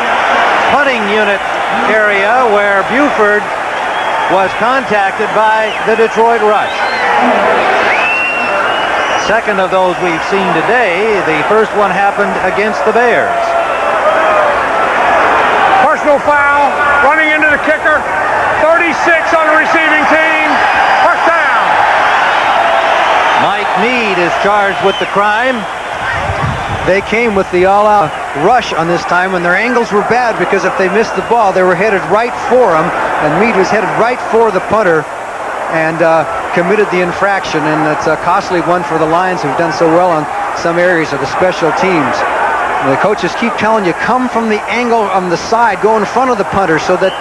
punting unit area where Buford was contacted by the Detroit rush. Second of those we've seen today. The first one happened against the Bears. Personal foul, running into the kicker. 36 on the receiving team. First down. Mike Mead is charged with the crime. They came with the all-out rush on this time, and their angles were bad because if they missed the ball, they were headed right for him, and Mead was headed right for the punter and committed the infraction, and it's a costly one for the Lions, who've done so well on some areas of the special teams. The coaches keep telling you, come from the angle on the side, go in front of the punter so that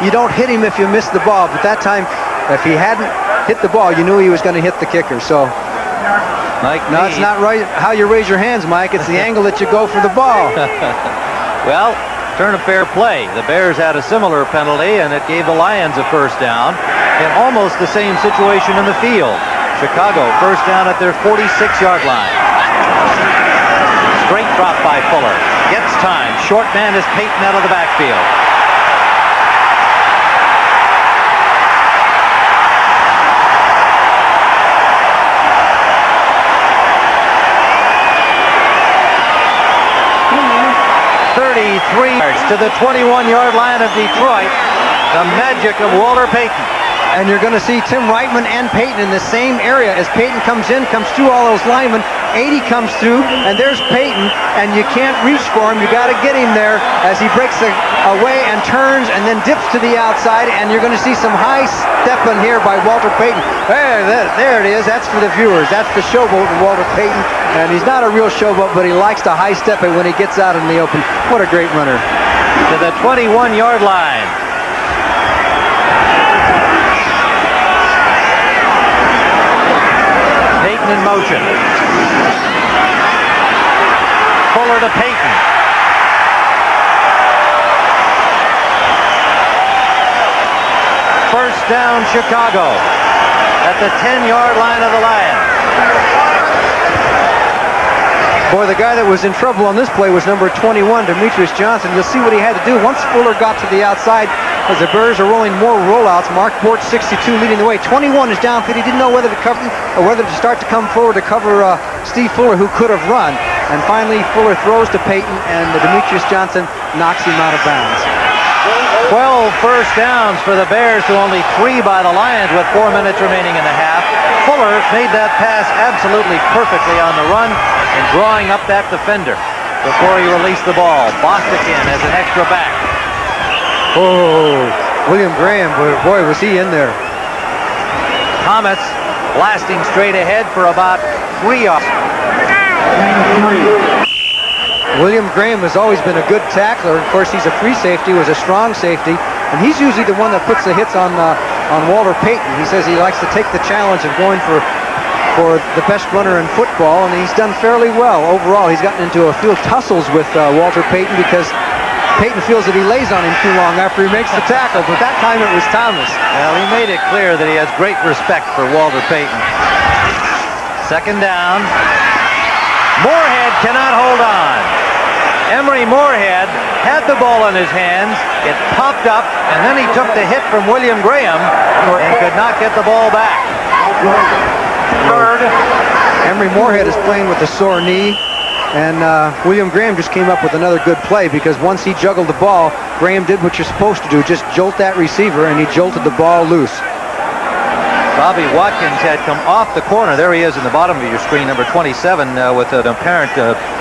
you don't hit him if you miss the ball. But that time, if he hadn't hit the ball, you knew he was going to hit the kicker. So, Mike no, Mead. it's not right how you raise your hands, Mike. It's the angle that you go for the ball. Well, turn of fair play. The Bears had a similar penalty, and it gave the Lions a first down in almost the same situation in the field. Chicago first down at their 46-yard line. Straight drop by Fuller. Gets time. Short man is Payton out of the backfield. To the 21-yard line of Detroit. The magic of Walter Payton. And you're going to see Tim Reitman and Payton in the same area. As Payton comes in, comes through all those linemen, 80 comes through, and there's Payton, and you can't reach for him. You got to get him there as he breaks away and turns and then dips to the outside, and you're going to see some high stepping here by Walter Payton. There it is. That's for the viewers. That's the showboat of Walter Payton, and he's not a real showboat, but he likes to high step it when he gets out in the open. What a great runner. To the 21-yard line. Payton in motion. Fuller to Payton. First down, Chicago at the 10-yard line of the Lions. Boy, the guy that was in trouble on this play was number 21, Demetrius Johnson. You'll see what he had to do. Once Fuller got to the outside, as the Bears are rolling more rollouts, Mark Bort, 62, leading the way. 21 is downfield. He didn't know whether to cover him or whether to start to come forward to cover Steve Fuller, who could have run. And finally, Fuller throws to Payton, and Demetrius Johnson knocks him out of bounds. 12 first downs for the Bears to only 3 by the Lions with 4 minutes remaining in the half. Fuller made that pass absolutely perfectly on the run and drawing up that defender before he released the ball. Bostick as an extra back. Oh, William Graham, boy, was he in there. Thomas blasting straight ahead for about 3 yards. William Graham has always been a good tackler. Of course, he's a free safety, was a strong safety, and he's usually the one that puts the hits on Walter Payton. He says he likes to take the challenge of going for the best runner in football, and he's done fairly well overall. He's gotten into a few tussles with Walter Payton because Payton feels that he lays on him too long after he makes the tackle, but that time it was Thomas. Well, he made it clear that he has great respect for Walter Payton. Second down. Moorhead cannot hold on. Emery Moorhead had the ball in his hands. It popped up, and then he took the hit from William Graham and could not get the ball back. Third. Emery Moorhead is playing with a sore knee, and William Graham just came up with another good play because once he juggled the ball, Graham did what you're supposed to do, just jolt that receiver, and he jolted the ball loose. Bobby Watkins had come off the corner. There he is in the bottom of your screen, number 27, with an apparent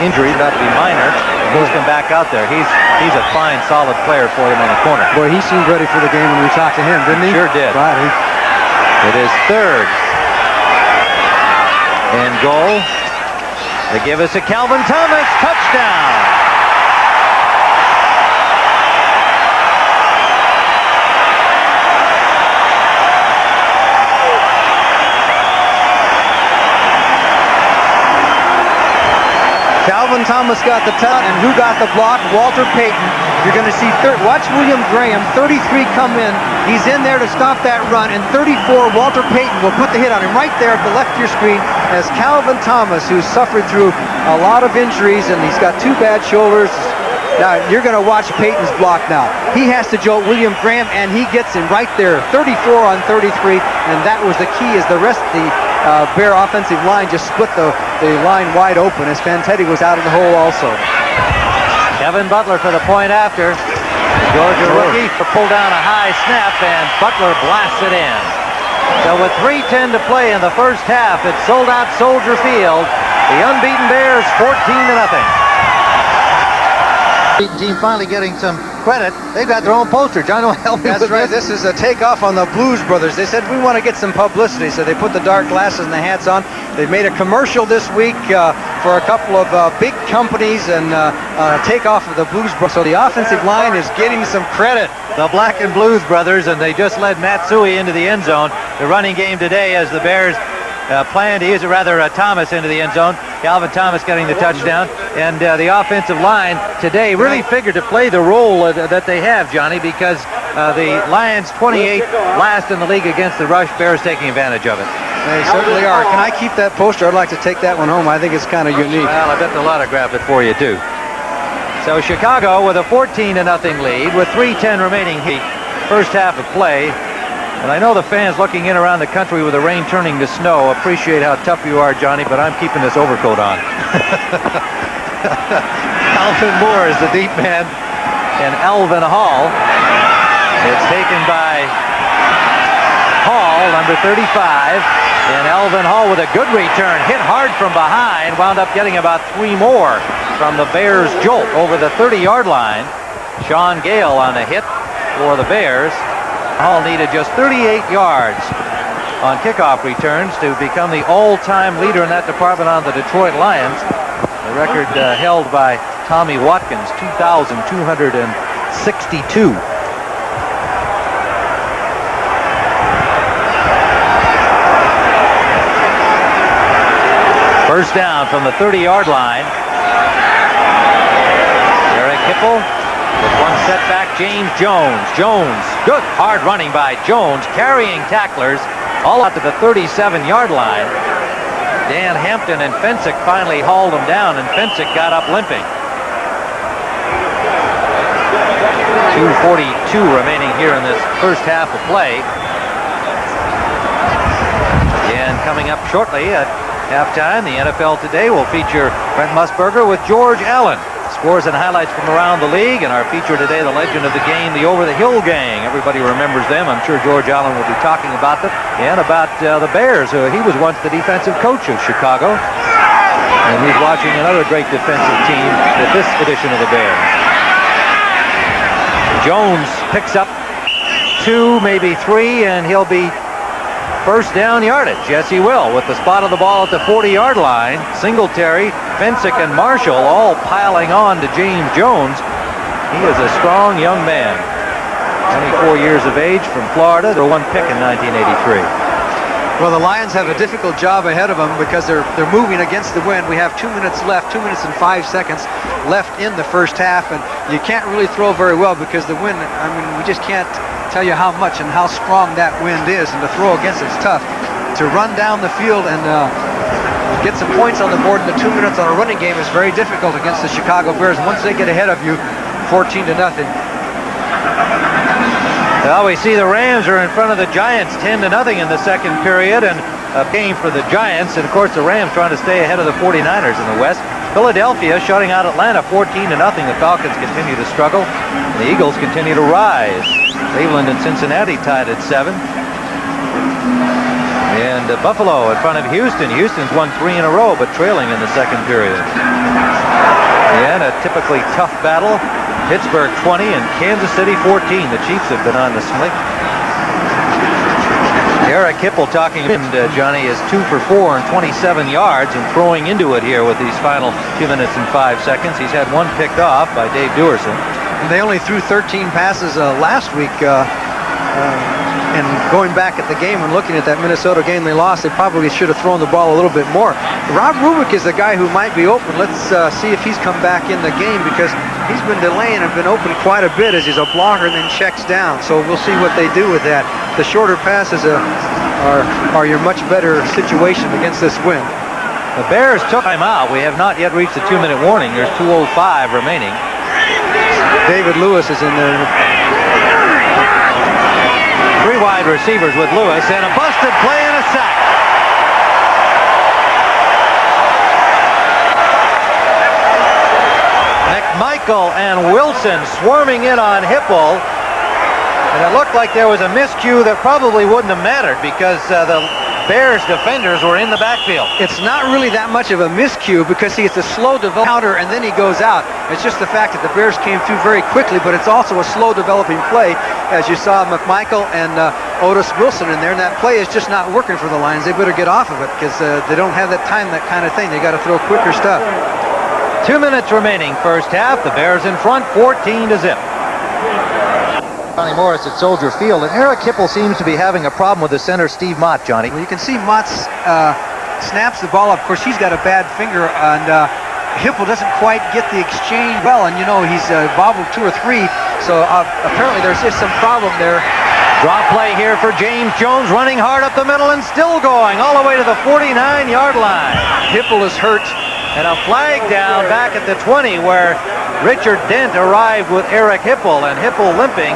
injury, about to be minor. He's come back out there. He's a fine, solid player for them on the corner. Boy, he seemed ready for the game when we talked to him, didn't he? Sure did. Right. It is third and goal. They give us a Calvin Thomas touchdown. Calvin Thomas got the touch, and who got the block? Walter Payton. You're going to see, watch William Graham, 33 come in. He's in there to stop that run, and 34, Walter Payton will put the hit on him right there at the left of your screen as Calvin Thomas, who's suffered through a lot of injuries, and he's got 2 bad shoulders. Now, you're going to watch Payton's block now. He has to jolt William Graham, and he gets him right there, 34 on 33, and that was the key as the rest of the Bear offensive line just split the line wide open as Fantetti was out in the hole also. Kevin Butler for the point after. Georgia rookie pulled down a high snap, and Butler blasts it in. So with 3:10 to play in the first half, it's sold out Soldier Field. The unbeaten Bears 14-0. Team finally getting some credit. They've got their own poster. John, will help me That's with right. this? This is a takeoff on the Blues Brothers. They said, we want to get some publicity, so they put the dark glasses and the hats on. They've made a commercial this week for a couple of big companies and takeoff of the Blues Brothers. So the offensive line is getting some credit. The Black and Blues Brothers, and they just led Matsui into the end zone. The running game today as the Bears plan to use it, Thomas into the end zone. Calvin Thomas getting the touchdown. And the offensive line today really figured to play the role that they have, Johnny, because the Lions 28th last in the league against the rush. Bears taking advantage of it. They certainly are. Can I keep that poster? I'd like to take that one home. I think it's kind of unique. Well, I bet they'll autograph it for you, too. So Chicago with a 14-0 lead with 3:10 remaining first half of play. And I know the fans looking in around the country with the rain turning to snow appreciate how tough you are, Johnny, but I'm keeping this overcoat on. Alvin Moore is the deep man, and Alvin Hall. It's taken by Hall, number 35, and Alvin Hall with a good return, hit hard from behind, wound up getting about 3 more from the Bears' jolt over the 30-yard line. Sean Gale on the hit for the Bears. Hall needed just 38 yards on kickoff returns to become the all-time leader in that department on the Detroit Lions. The record held by Tommy Watkins, 2,262. First down from the 30-yard line. Eric Hipple with one setback. James Jones. Good hard running by Jones, carrying tacklers all out to the 37-yard line. Dan Hampton and Fensick finally hauled him down, and Fensick got up limping. 2:42 remaining here in this first half of play. And coming up shortly at halftime, the NFL Today will feature Brent Musburger with George Allen. Scores and highlights from around the league, and our feature today, the legend of the game, the Over the Hill Gang. Everybody remembers them. I'm sure George Allen will be talking about them and about the Bears. He was once the defensive coach of Chicago, and he's watching another great defensive team at this edition of the Bears. Jones picks up 2, maybe 3, and he'll be first down yardage. Yes, he will, with the spot of the ball at the 40-yard line. Singletary, Fensick, and Marshall all piling on to James Jones. He is a strong young man. 24 years of age from Florida. The one pick in 1983. Well, the Lions have a difficult job ahead of them because they're moving against the wind. We have 2 minutes left, 2 minutes and 5 seconds left in the first half, and you can't really throw very well because the wind, I mean, we just can't tell you how much and how strong that wind is, and to throw against it's tough. To run down the field and get some points on the board in the 2 minutes on a running game is very difficult against the Chicago Bears. Once they get ahead of you, 14-0. Well, we see the Rams are in front of the Giants 10-0 in the second period, and a game for the Giants. And of course the Rams trying to stay ahead of the 49ers in the West. Philadelphia shutting out Atlanta 14-0. The Falcons continue to struggle. The Eagles continue to rise. Cleveland and Cincinnati tied at 7. And Buffalo in front of Houston. Houston's won 3 in a row, but trailing in the second period. And a typically tough battle. Pittsburgh 20 and Kansas City 14. The Chiefs have been on the slick. Eric Hipple talking, Johnny, is 2 for 4 and 27 yards and throwing into it here with these final 2 minutes and 5 seconds. He's had one picked off by Dave Duerson. And they only threw 13 passes last week. And going back at the game and looking at that Minnesota game they lost, they probably should have thrown the ball a little bit more. Rob Rubick is the guy who might be open. Let's see if he's come back in the game, because he's been delaying and been open quite a bit as he's a blocker and then checks down. So we'll see what they do with that. The shorter passes are your much better situation against this wind. The Bears took time out. We have not yet reached the 2-minute warning. There's 2:05 remaining. David Lewis is in there. 3 wide receivers with Lewis, and a busted play and a sack. Mike McMichael and Wilson swarming in on Hipple. And it looked like there was a miscue that probably wouldn't have mattered because the Bears defenders were in the backfield. It's not really that much of a miscue because it's a slow counter and then he goes out. It's just the fact that the Bears came through very quickly, but it's also a slow developing play, as you saw McMichael and Otis Wilson in there, and that play is just not working for the Lions. They better get off of it because they don't have that time, that kind of thing. They got to throw quicker stuff. 2 minutes remaining first half. The Bears in front 14-0. Johnny Morris at Soldier Field, and Eric Hipple seems to be having a problem with the center, Steve Mott, Johnny. Well, you can see Mott snaps the ball up. Of course, he's got a bad finger, and Hipple doesn't quite get the exchange well, and you know, he's bobbled 2 or 3, so apparently there's just some problem there. Drop play here for James Jones, running hard up the middle and still going all the way to the 49-yard line. Hipple is hurt. And a flag down back at the 20 where Richard Dent arrived with Eric Hipple, and Hipple limping.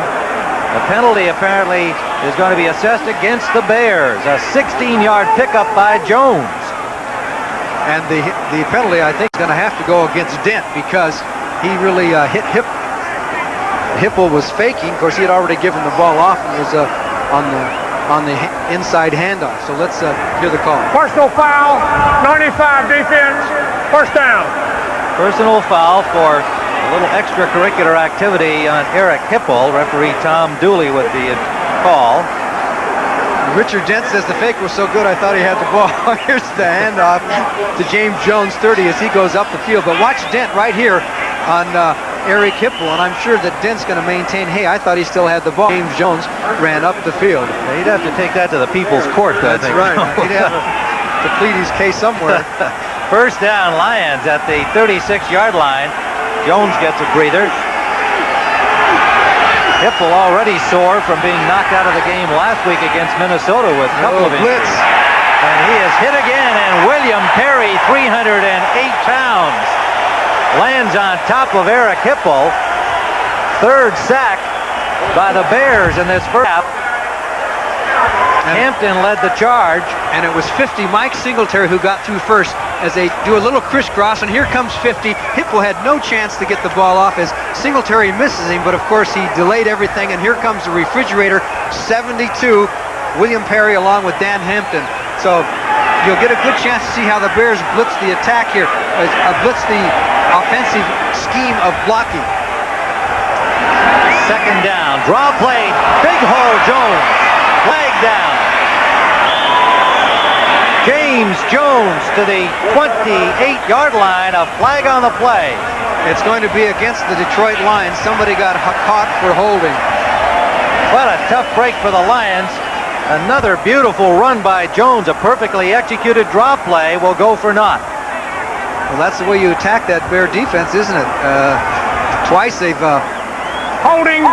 The penalty apparently is going to be assessed against the Bears. A 16-yard pickup by Jones. And the penalty, I think, is going to have to go against Dent because he really hit Hipple. Hipple was faking. Of course, he had already given the ball off and was on the inside handoff. So let's hear the call. Personal foul, 95 defense, first down. Personal foul for a little extracurricular activity on Eric Hipple. Referee Tom Dooley with the call. Richard Dent says the fake was so good I thought he had the ball. Here's the handoff to James Jones, 30, as he goes up the field. But watch Dent right here on Eric Hipple, and I'm sure that Dent's going to maintain, hey, I thought he still had the ball. James Jones ran up the field. He'd have to take that to the People's Court, I think. That's right. He'd have to plead his case somewhere. First down, Lions at the 36-yard line. Jones gets a breather. Hipple already sore from being knocked out of the game last week against Minnesota with a couple of injuries. Blitz. And he is hit again, and William Perry, 308 pounds, lands on top of Eric Hipple. Third sack by the Bears in this first half. Hampton led the charge. And it was 50, Mike Singletary, who got through first as they do a little crisscross, and here comes 50. Hipple had no chance to get the ball off as Singletary misses him, but of course he delayed everything, and here comes the refrigerator, 72, William Perry along with Dan Hampton. So you'll get a good chance to see how the Bears blitz the attack here, blitz the offensive scheme of blocking. Second down, draw play, big hole, Jones, flag down. James Jones to the 28-yard line, a flag on the play. It's going to be against the Detroit Lions. Somebody got caught for holding. What a tough break for the Lions. Another beautiful run by Jones. A perfectly executed drop play will go for naught. Well, that's the way you attack that Bear defense, isn't it? Twice they've... Holding,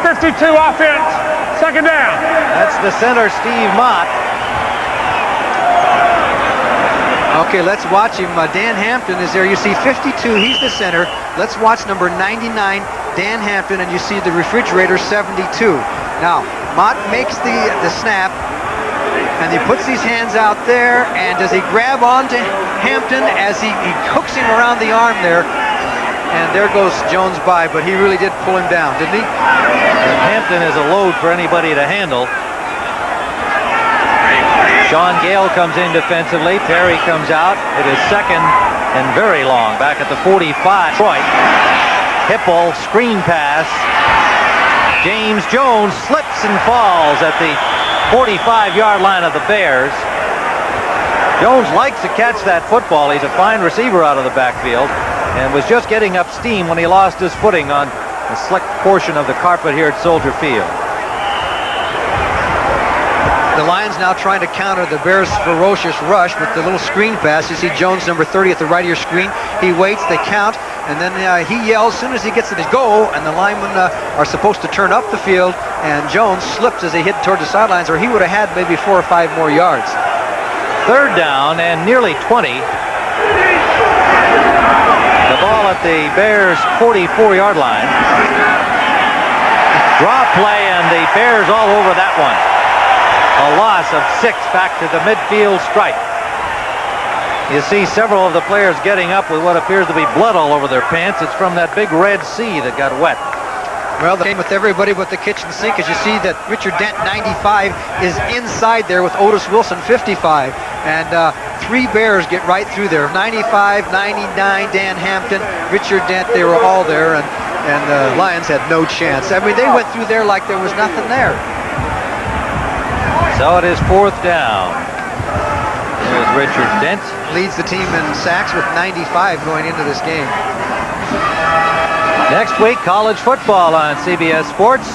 52 offense, second down. That's the center, Steve Mott. Okay, let's watch him. Dan Hampton is there. You see 52, he's the center. Let's watch number 99, Dan Hampton, and you see the refrigerator, 72. Now, Mott makes the snap, and he puts his hands out there, and does he grab onto Hampton as he hooks him around the arm there? And there goes Jones by, but he really did pull him down, didn't he? And Hampton is a load for anybody to handle. Sean Gale comes in defensively. Perry comes out. It is second and very long. Back at the 45. Detroit. Hipple, screen pass. James Jones slips and falls at the 45-yard line of the Bears. Jones likes to catch that football. He's a fine receiver out of the backfield and was just getting up steam when he lost his footing on a slick portion of the carpet here at Soldier Field. The Lions now trying to counter the Bears' ferocious rush with the little screen pass. You see Jones, number 30, at the right of your screen. He waits, they count, and then he yells as soon as he gets to the goal, and the linemen are supposed to turn up the field, and Jones slips as he hit toward the sidelines, or he would have had maybe 4 or 5 more yards. Third down and nearly 20. The ball at the Bears' 44-yard line. Draw play, and the Bears all over that one. A loss of 6 back to the midfield stripe. You see several of the players getting up with what appears to be blood all over their pants. It's from that big Red Sea that got wet. Well, the game with everybody but the kitchen sink, as you see that Richard Dent, 95, is inside there with Otis Wilson, 55. And 3 Bears get right through there. 95, 99, Dan Hampton, Richard Dent, they were all there, and the Lions had no chance. I mean, they went through there like there was nothing there. So it is 4th down. Here's Richard Dent. Leads the team in sacks with 95 going into this game. Next week, college football on CBS Sports.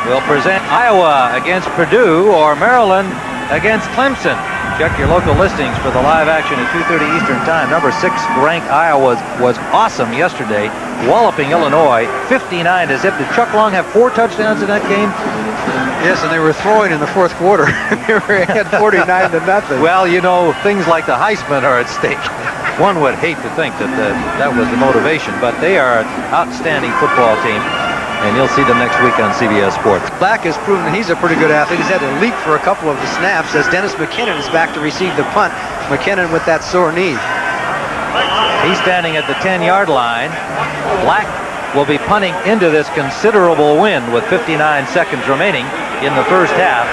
We'll present Iowa against Purdue or Maryland against Clemson. Check your local listings for the live action at 2:30 Eastern Time. Number 6 ranked Iowa was awesome yesterday, walloping Illinois 59-0. Did Chuck Long have 4 touchdowns in that game? Yes, and they were throwing in the 4th quarter. They were ahead 49-0. Well, you know, things like the Heisman are at stake. One would hate to think that that was the motivation, but they are an outstanding football team, and you'll see them next week on CBS Sports. Black has proven that he's a pretty good athlete. He's had to leap for a couple of the snaps as Dennis McKinnon is back to receive the punt. McKinnon with that sore knee. He's standing at the 10-yard line. Black will be punting into this considerable wind with 59 seconds remaining in the first half.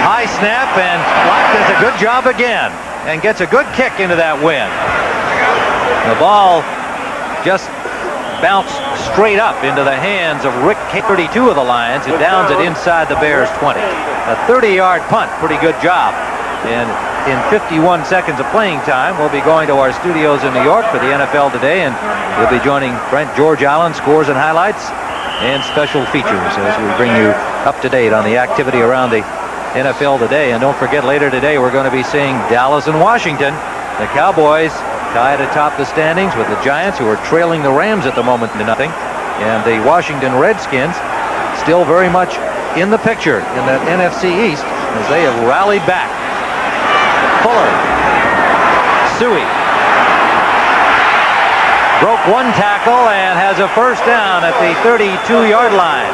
High snap, and Black does a good job again and gets a good kick into that wind. The ball just bounced straight up into the hands of Rick K. 32 of the Lions, who downs it inside the Bears' 20. A 30-yard punt, pretty good job. And in 51 seconds of playing time, we'll be going to our studios in New York for the NFL Today, and we'll be joining Brent George Allen, scores and highlights, and special features as we bring you up to date on the activity around the NFL Today. And don't forget, later today, we're going to be seeing Dallas and Washington. The Cowboys tied atop the standings with the Giants, who are trailing the Rams at the moment to nothing. And the Washington Redskins still very much in the picture in that NFC East as they have rallied back. Fuller. Suey. Broke one tackle and has a first down at the 32-yard line.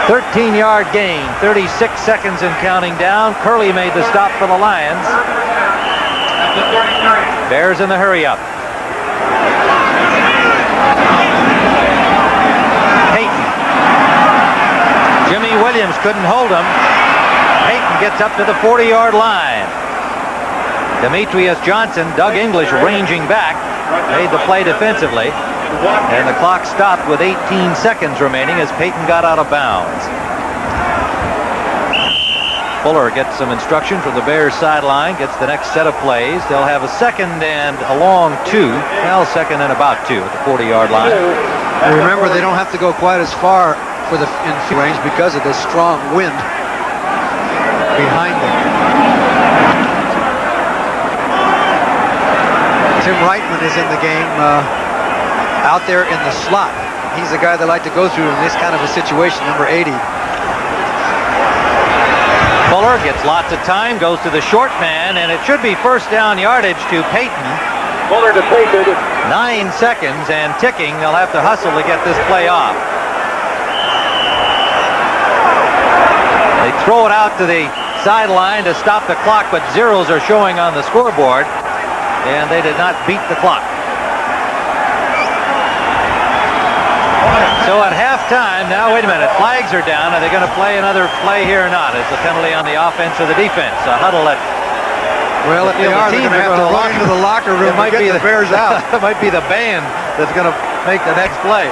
13-yard gain, 36 seconds and counting down. Curley made the stop for the Lions. Bears in the hurry-up. Payton. Jimmy Williams couldn't hold him. Payton gets up to the 40-yard line. Demetrius Johnson, Doug English ranging back, made the play defensively. And the clock stopped with 18 seconds remaining as Payton got out of bounds. Fuller gets some instruction from the Bears sideline, gets the next set of plays. They'll have a second and a long 2. Well, second and about 2 at the 40-yard line. And remember, they don't have to go quite as far for the in field range because of the strong wind behind them. Tim Reitman is in the game out there in the slot. He's the guy they like to go through in this kind of a situation, number 80. Fuller gets lots of time, goes to the short man, and it should be first down yardage to Payton. Fuller to Payton. 9 seconds and ticking. They'll have to hustle to get this play off. They throw it out to the sideline to stop the clock, but zeros are showing on the scoreboard, and they did not beat the clock. So at halftime, now wait a minute, flags are down. Are they going to play another play here or not? Is the penalty on the offense or the defense? A huddle at... Well, if they are, they're going to have to run into the locker room to get the Bears out. It might be the band that's going to make the next play.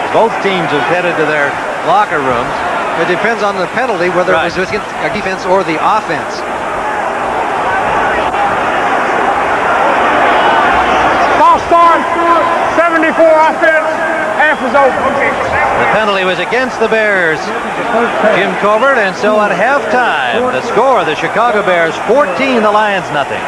Both teams have headed to their locker rooms. It depends on the penalty, whether it was against a defense or the offense. False start, 74 offense, half is over. The penalty was against the Bears, Jim Covert, and so at halftime, the score, the Chicago Bears 14, the Lions nothing.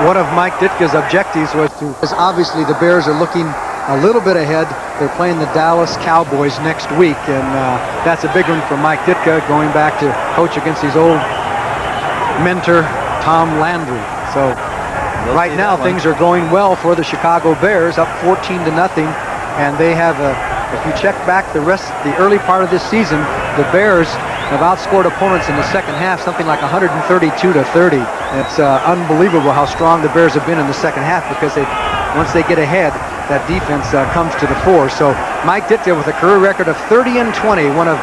One of Mike Ditka's objectives was obviously the Bears are looking a little bit ahead. They're playing the Dallas Cowboys next week, and that's a big one for Mike Ditka, going back to coach against his old mentor, Tom Landry. So right now things are going well for the Chicago Bears, up 14-0, and they have a If you check back the early part of this season, the Bears have outscored opponents in the second half something like 132-30. It's unbelievable how strong the Bears have been in the second half, because once they get ahead, that defense comes to the fore. So Mike Ditka with a career record of 30-20. One of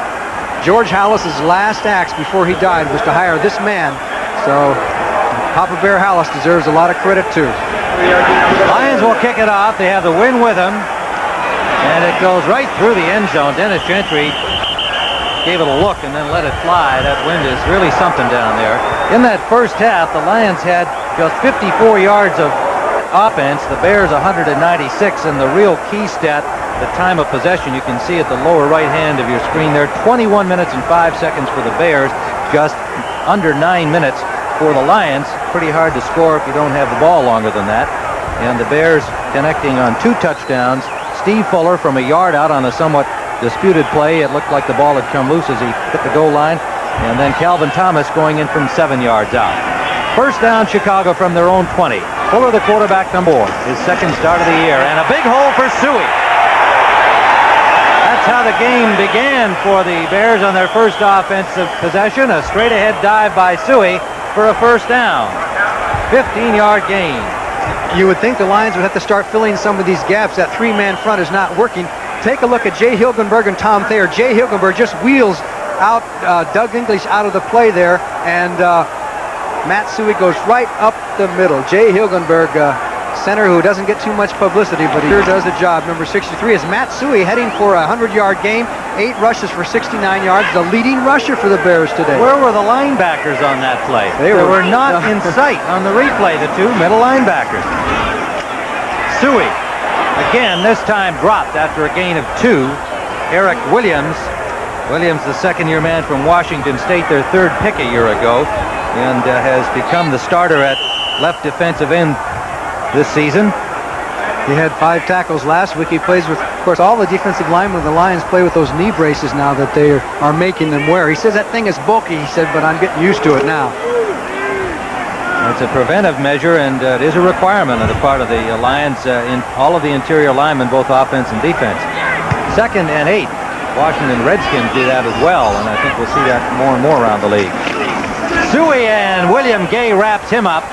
George Halas's last acts before he died was to hire this man. So Papa Bear Halas deserves a lot of credit too. Lions will kick it off. They have the wind with them, and it goes right through the end zone. Dennis Gentry gave it a look and then let it fly. That wind is really something down there. In that first half, the Lions had just 54 yards of offense. The Bears 196, and the real key stat, the time of possession, you can see at the lower right hand of your screen there, 21 minutes and 5 seconds for the Bears, just under 9 minutes for the Lions. Pretty hard to score if you don't have the ball longer than that. And the Bears connecting on 2 touchdowns. Steve Fuller from a yard out on a somewhat disputed play. It looked like the ball had come loose as he hit the goal line. And then Calvin Thomas going in from 7 yards out. First down, Chicago from their own 20. Fuller, the quarterback, number 1. His second start of the year. And a big hole for Suey. That's how the game began for the Bears on their first offensive possession. A straight-ahead dive by Suey for a first down. 15-yard gain. You would think the Lions would have to start filling some of these gaps. That 3-man front is not working. Take a look at Jay Hilgenberg and Tom Thayer. Jay Hilgenberg just wheels out Doug English out of the play there, and Matt Suey goes right up the middle. Jay Hilgenberg, center who doesn't get too much publicity, but he sure does the job. Number 63 is Matt Suey, heading for a 100-yard game. 8 rushes for 69 yards. The leading rusher for the Bears today. Where were the linebackers on that play? They were not in sight on the replay, the 2 middle linebackers. Suey, again, this time dropped after a gain of 2. Eric Williams, the second-year man from Washington State, their 3rd pick a year ago, and has become the starter at left defensive end this season. He had 5 tackles last week. He plays with, of course, all the defensive linemen of the Lions play with those knee braces now that they are making them wear. He says that thing is bulky, he said, but I'm getting used to it now. It's a preventive measure, and it is a requirement on the part of the Lions in all of the interior linemen, both offense and defense. 2nd and 8. Washington Redskins do that as well, and I think we'll see that more and more around the league. Suey, and William Gay wraps him up.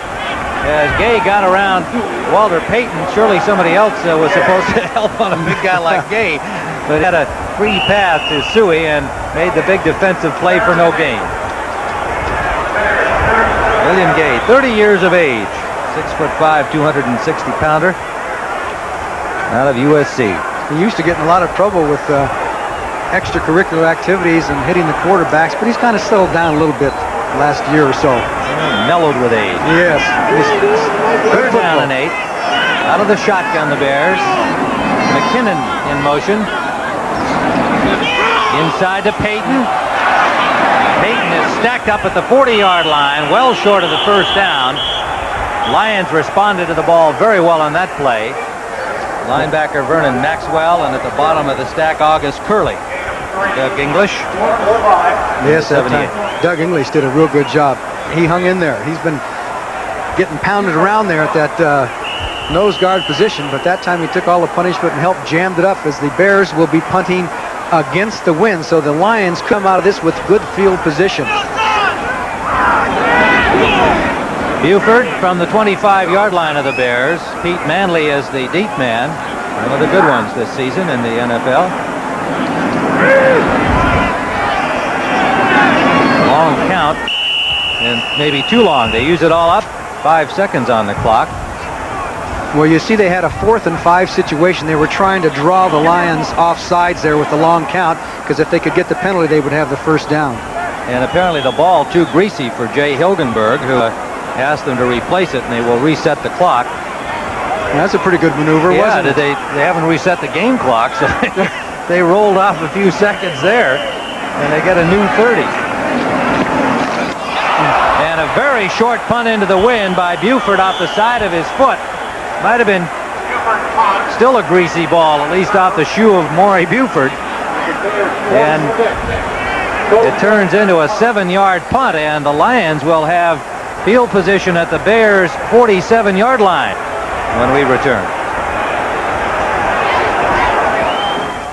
As Gay got around Walter Payton, surely somebody else was supposed to help on a big guy like Gay, but had a free path to Suey and made the big defensive play for no gain. William Gay, 30 years of age, 6'5", 260-pounder, out of USC. He used to get in a lot of trouble with extracurricular activities and hitting the quarterbacks, but he's kind of settled down a little bit last year or so. Mellowed with age. Yes. 3rd down and 8. Out of the shotgun, the Bears. McKinnon in motion. Inside to Payton. Payton is stacked up at the 40-yard line, well short of the first down. Lions responded to the ball very well on that play. Linebacker Vernon Maxwell, and at the bottom of the stack, August Curley. Doug English. Yes, Doug English did a real good job. He hung in there. He's been getting pounded around there at that nose guard position, but that time he took all the punishment and helped jammed it up, as the Bears will be punting against the wind, so the Lions come out of this with good field position. Buford from the 25-yard line of the Bears. Pete Manley is the deep man, one of the good ones this season in the NFL. Long count, and maybe too long. They use it all up. 5 seconds on the clock. Well, you see they had a 4th and 5 situation. They were trying to draw the Lions off sides there with the long count, because if they could get the penalty, they would have the first down. And apparently the ball too greasy for Jay Hilgenberg, who asked them to replace it, and they will reset the clock. Yeah, that's a pretty good maneuver, wasn't it? They haven't reset the game clock, so they rolled off a few seconds there, and they get a new 30. And a very short punt into the wind by Buford off the side of his foot. Might have been still a greasy ball, at least off the shoe of Maury Buford. And it turns into a 7-yard punt, and the Lions will have field position at the Bears' 47-yard line when we return.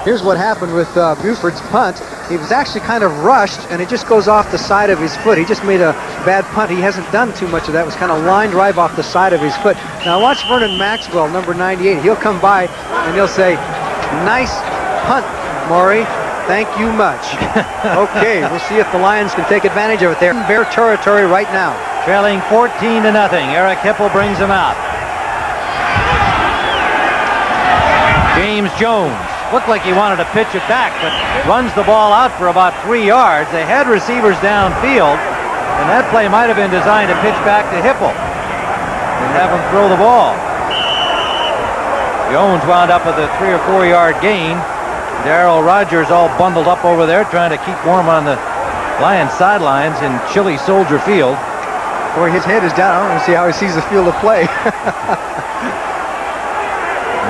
Here's what happened with Buford's punt. He was actually kind of rushed, and it just goes off the side of his foot. He just made a bad punt. He hasn't done too much of that. It was kind of lined right off the side of his foot. Now watch Vernon Maxwell, number 98. He'll come by, and he'll say, "Nice punt, Maury. Thank you much." Okay, we'll see if the Lions can take advantage of it. They're in Bear territory right now. Trailing 14-0. Eric Hipple brings them out. James Jones looked like he wanted to pitch it back, but runs the ball out for about 3 yards. They had receivers downfield, and that play might have been designed to pitch back to Hipple and have him throw the ball. Jones wound up with a 3 or 4 yard gain. Darrell Rogers all bundled up over there trying to keep warm on the Lions sidelines in chilly Soldier Field. Boy, his head is down. I don't want to see how he sees the field of play.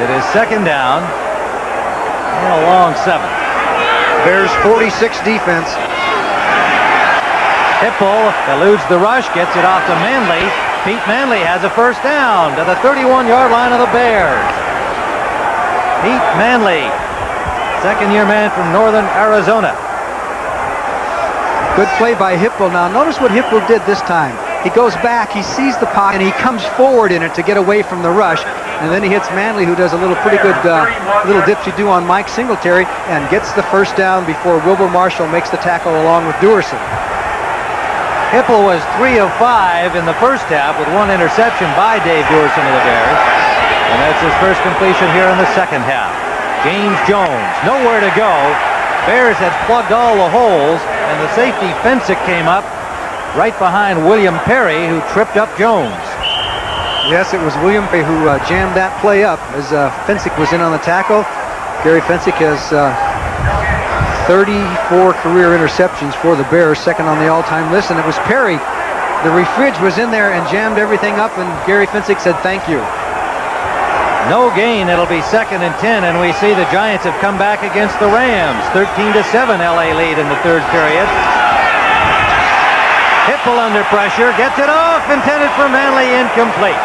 It is second down and a long 7. Bears 46 defense. Hipple eludes the rush, gets it off to Manley. Pete Manley has a first down to the 31-yard line of the Bears. Pete Manley, second-year man from northern Arizona. Good play by Hipple. Now notice what Hipple did this time. He goes back, he sees the pocket, and he comes forward in it to get away from the rush. And then he hits Manley, who does a pretty good little dipsy-do on Mike Singletary, and gets the first down before Wilbur Marshall makes the tackle along with Duerson. Hipple was 3 of 5 in the first half with 1 interception by Dave Duerson of the Bears. And that's his first completion here in the second half. James Jones, nowhere to go. Bears had plugged all the holes, and the safety Fensick came up right behind William Perry, who tripped up Jones. Yes, it was William Perry who jammed that play up as Fensick was in on the tackle. Gary Fensick has 34 career interceptions for the Bears, second on the all-time list, and it was Perry. The refridge was in there and jammed everything up, and Gary Fensick said thank you. No gain. It'll be 2nd and 10, and we see the Giants have come back against the Rams. 13-7 LA lead in the third period. Hipple under pressure, gets it off, intended for Manley, incomplete.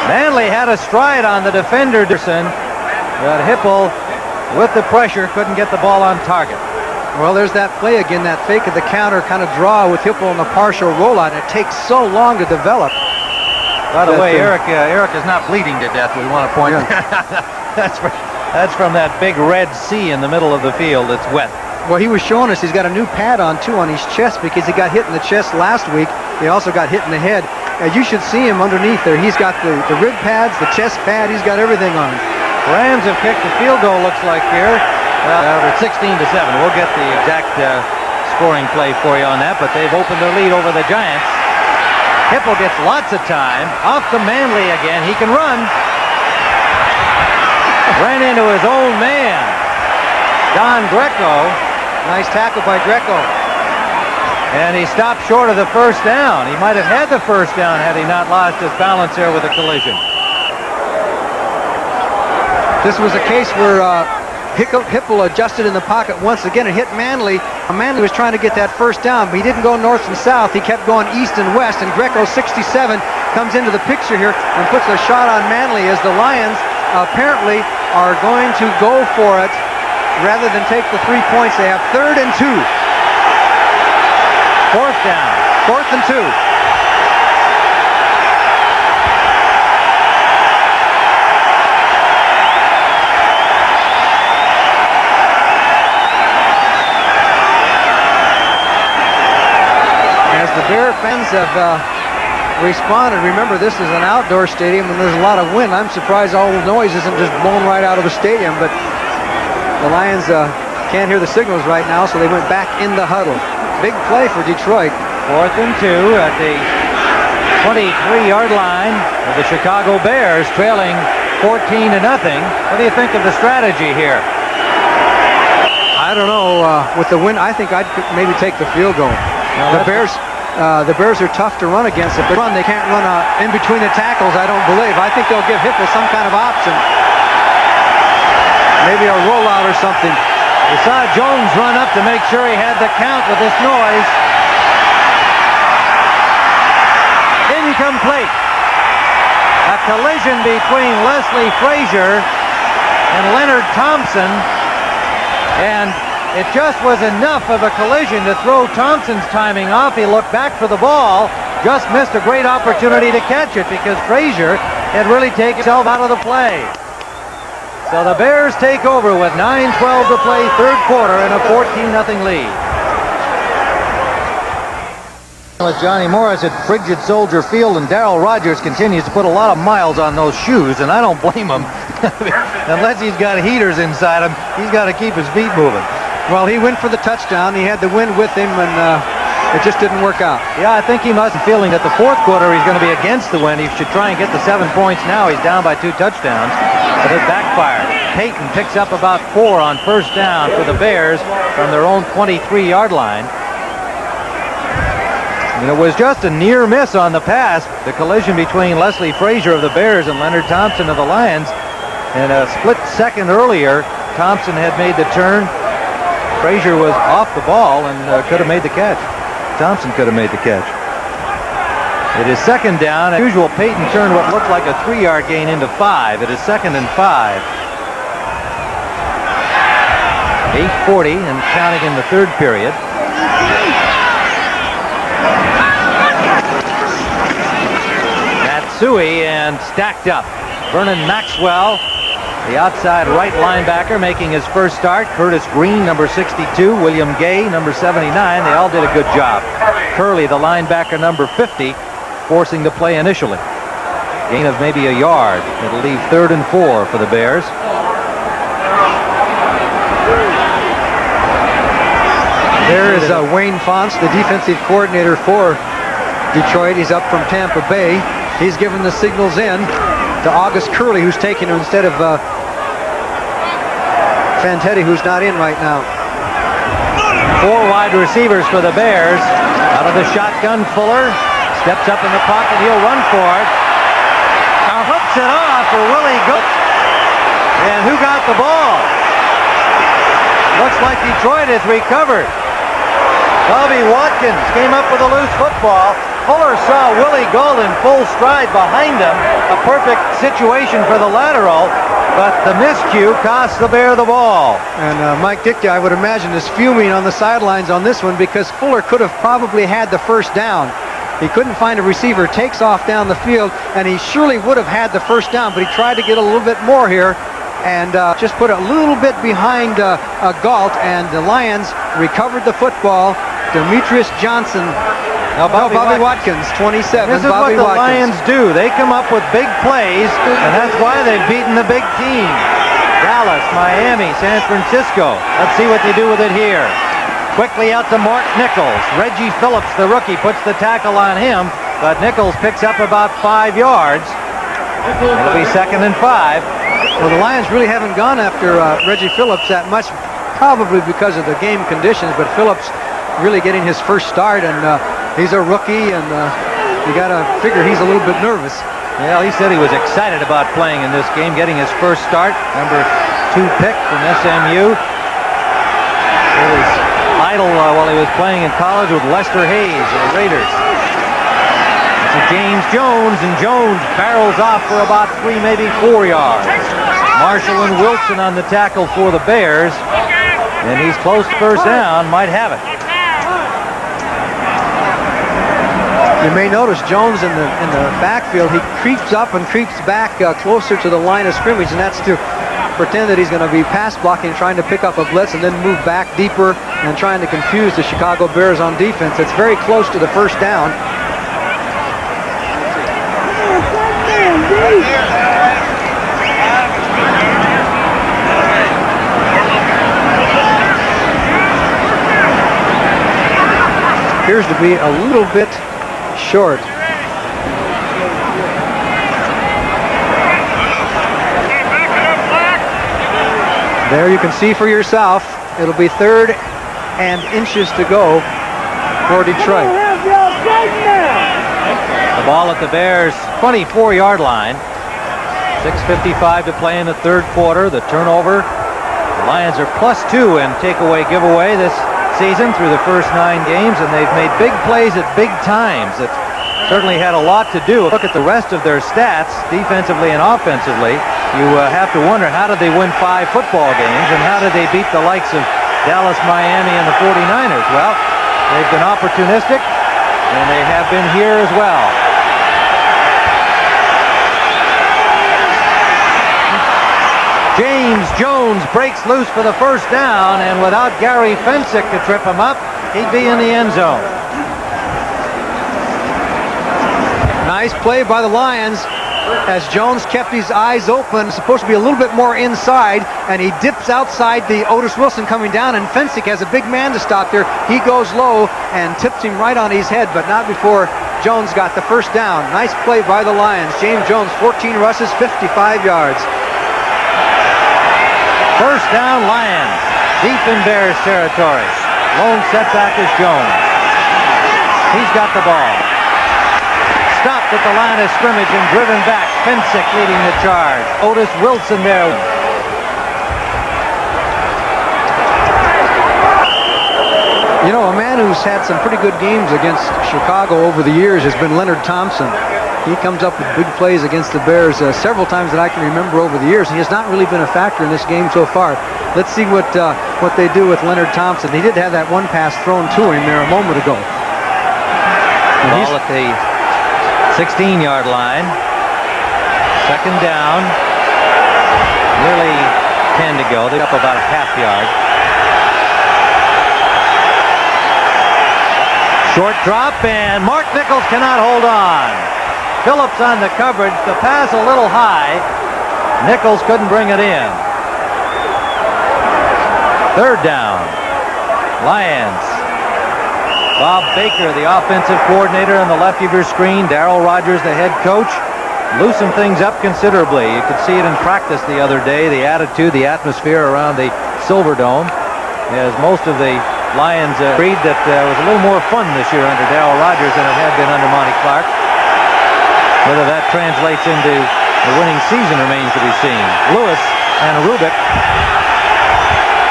Manley had a stride on the defender, but Hipple, with the pressure, couldn't get the ball on target. Well, there's that play again, that fake of the counter kind of draw with Hipple on the partial rollout. It takes so long to develop. By the way, Eric is not bleeding to death. We want to point that's from that big red sea in the middle of the field. It's wet. Well, he was showing us he's got a new pad on, too, on his chest because he got hit in the chest last week. He also got hit in the head. You should see him underneath there. He's got the rib pads, the chest pad. He's got everything on. Rams have kicked the field goal, looks like here. It's 16-7. We'll get the exact scoring play for you on that, but they've opened their lead over the Giants. Hipple gets lots of time. Off to Manley again. He can run. Ran into his own man, Don Greco. Nice tackle by Greco. And he stopped short of the first down. He might have had the first down had he not lost his balance there with a collision. This was a case where Hipple adjusted in the pocket once again and hit Manley. Manley was trying to get that first down, but he didn't go north and south. He kept going east and west, and Greco, 67, comes into the picture here and puts a shot on Manley as the Lions apparently are going to go for it rather than take the 3 points. They have 3rd and 2. 4th down. 4th and 2. As the Bear fans have responded, remember this is an outdoor stadium and there's a lot of wind. I'm surprised all the noise isn't just blown right out of the stadium, but the Lions can't hear the signals right now, so they went back in the huddle. Big play for Detroit. 4th and 2 at the 23-yard line of the Chicago Bears, trailing 14-0. What do you think of the strategy here? I don't know. With the wind, I think I'd maybe take the field goal. The Bears are tough to run against. If they run, they can't run in between the tackles, I don't believe. I think they'll give Hipple some kind of option. Maybe a rollout or something. We saw Jones run up to make sure he had the count with this noise. Incomplete. A collision between Leslie Frazier and Leonard Thompson And it just was enough of a collision to throw Thompson's timing off. He looked back for the ball, just missed a great opportunity to catch it because Frazier had really taken himself out of the play. So the Bears take over with 9:12 to play, third quarter, and a 14-0 lead. With Johnny Morris at Frigid Soldier Field, and Darrell Rogers continues to put a lot of miles on those shoes, and I don't blame him. Unless he's got heaters inside him, he's got to keep his feet moving. Well, he went for the touchdown. He had the wind with him, and it just didn't work out. Yeah, I think he must be feeling that the fourth quarter he's going to be against the wind. He should try and get the 7 points now. He's down by 2 touchdowns, but it backfired. Payton picks up about 4 on first down for the Bears from their own 23-yard line. And it was just a near miss on the pass. The collision between Leslie Frazier of the Bears and Leonard Thompson of the Lions. And a split second earlier, Thompson had made the turn. Frazier was off the ball and could have made the catch. Thompson could have made the catch. It is second down. As usual, Payton turned what looked like a 3-yard gain into 5. It is 2nd and 5. 8:40 and counting in the third period. Matsui and stacked up. Vernon Maxwell, the outside right linebacker, making his first start. Curtis Green, number 62. William Gay, number 79. They all did a good job. Curley, the linebacker, number 50, forcing the play initially. Gain of maybe a yard. It'll leave 3rd and 4 for the Bears. There is Wayne Fonts, the defensive coordinator for Detroit. He's up from Tampa Bay. He's given the signals in to August Curley, who's taking him instead of Fantetti, who's not in right now. 4 wide receivers for the Bears. Out of the shotgun, Fuller steps up in the pocket. He'll run for it. Now hooks it off for Willie Goetz. And who got the ball? Looks like Detroit has recovered. Bobby Watkins came up with a loose football. Fuller saw Willie Gould in full stride behind him. A perfect situation for the lateral, but the miscue cost the Bear the ball. And Mike Ditka, I would imagine, is fuming on the sidelines on this one because Fuller could have probably had the first down. He couldn't find a receiver, takes off down the field, and he surely would have had the first down, but he tried to get a little bit more here and just put a little bit behind Galt, and the Lions recovered the football. Demetrius Johnson. Now Bobby Watkins, 27. This is Bobby what the Watkins. Lions do. They come up with big plays, and that's why they've beaten the big team. Dallas, Miami, San Francisco. Let's see what they do with it here. Quickly out to Mark Nichols. Reggie Phillips, the rookie, puts the tackle on him, but Nichols picks up about 5 yards. It'll be 2nd and 5. Well, the Lions really haven't gone after Reggie Phillips that much, probably because of the game conditions, but Phillips really getting his first start, and he's a rookie, and you got to figure he's a little bit nervous. Well, he said he was excited about playing in this game, getting his first start. Number 2 pick from SMU. He was idle while he was playing in college with Lester Hayes of the Raiders. To James Jones, and Jones barrels off for about 3, maybe 4 yards. Marshall and Wilson on the tackle for the Bears, and he's close to first down, might have it. You may notice Jones in the backfield. He creeps up and creeps back closer to the line of scrimmage, and that's to pretend that he's going to be pass blocking, trying to pick up a blitz, and then move back deeper and trying to confuse the Chicago Bears on defense. It's very close to the first down. Appears to be a little bit short. There you can see for yourself. It'll be 3rd and inches to go for Detroit. The ball at the Bears' 24-yard line. 6:55 to play in the third quarter. The turnover. The Lions are +2 in takeaway giveaway this season through the first 9 games, and they've made big plays at big times. It certainly had a lot to do. Look at the rest of their stats, defensively and offensively. you have to wonder, how did they win 5 football games, and how did they beat the likes of Dallas, Miami, and the 49ers? Well, they've been opportunistic, and they have been here as well. James Jones breaks loose for the first down, and without Gary Fensick to trip him up, he'd be in the end zone. Nice play by the Lions as Jones kept his eyes open. Supposed to be a little bit more inside, and he dips outside the Otis Wilson coming down, and Fensick has a big man to stop there. He goes low and tips him right on his head, but not before Jones got the first down. Nice play by the Lions. James Jones, 14 rushes, 55 yards. First down, Lions, deep in Bears territory. Lone setback is Jones. He's got the ball. Stopped at the line of scrimmage and driven back. Fensick leading the charge. Otis Wilson there. You know, a man who's had some pretty good games against Chicago over the years has been Leonard Thompson. He comes up with big plays against the Bears several times that I can remember over the years. He has not really been a factor in this game so far. Let's see what they do with Leonard Thompson. He did have that one pass thrown to him there a moment ago. Ball at the 16-yard line. Second down. Nearly 10 to go. They're up about a half yard. Short drop, and Mark Nichols cannot hold on. Phillips on the coverage. The pass a little high. Nichols couldn't bring it in. Third down. Lions. Bob Baker, the offensive coordinator, on the left of your screen. Darrell Rogers, the head coach. Loosened things up considerably. You could see it in practice the other day. The attitude, the atmosphere around the Silverdome, as most of the Lions agreed that it was a little more fun this year under Darrell Rogers than it had been under Monty Clark. Whether that translates into the winning season remains to be seen. Lewis and Rubik.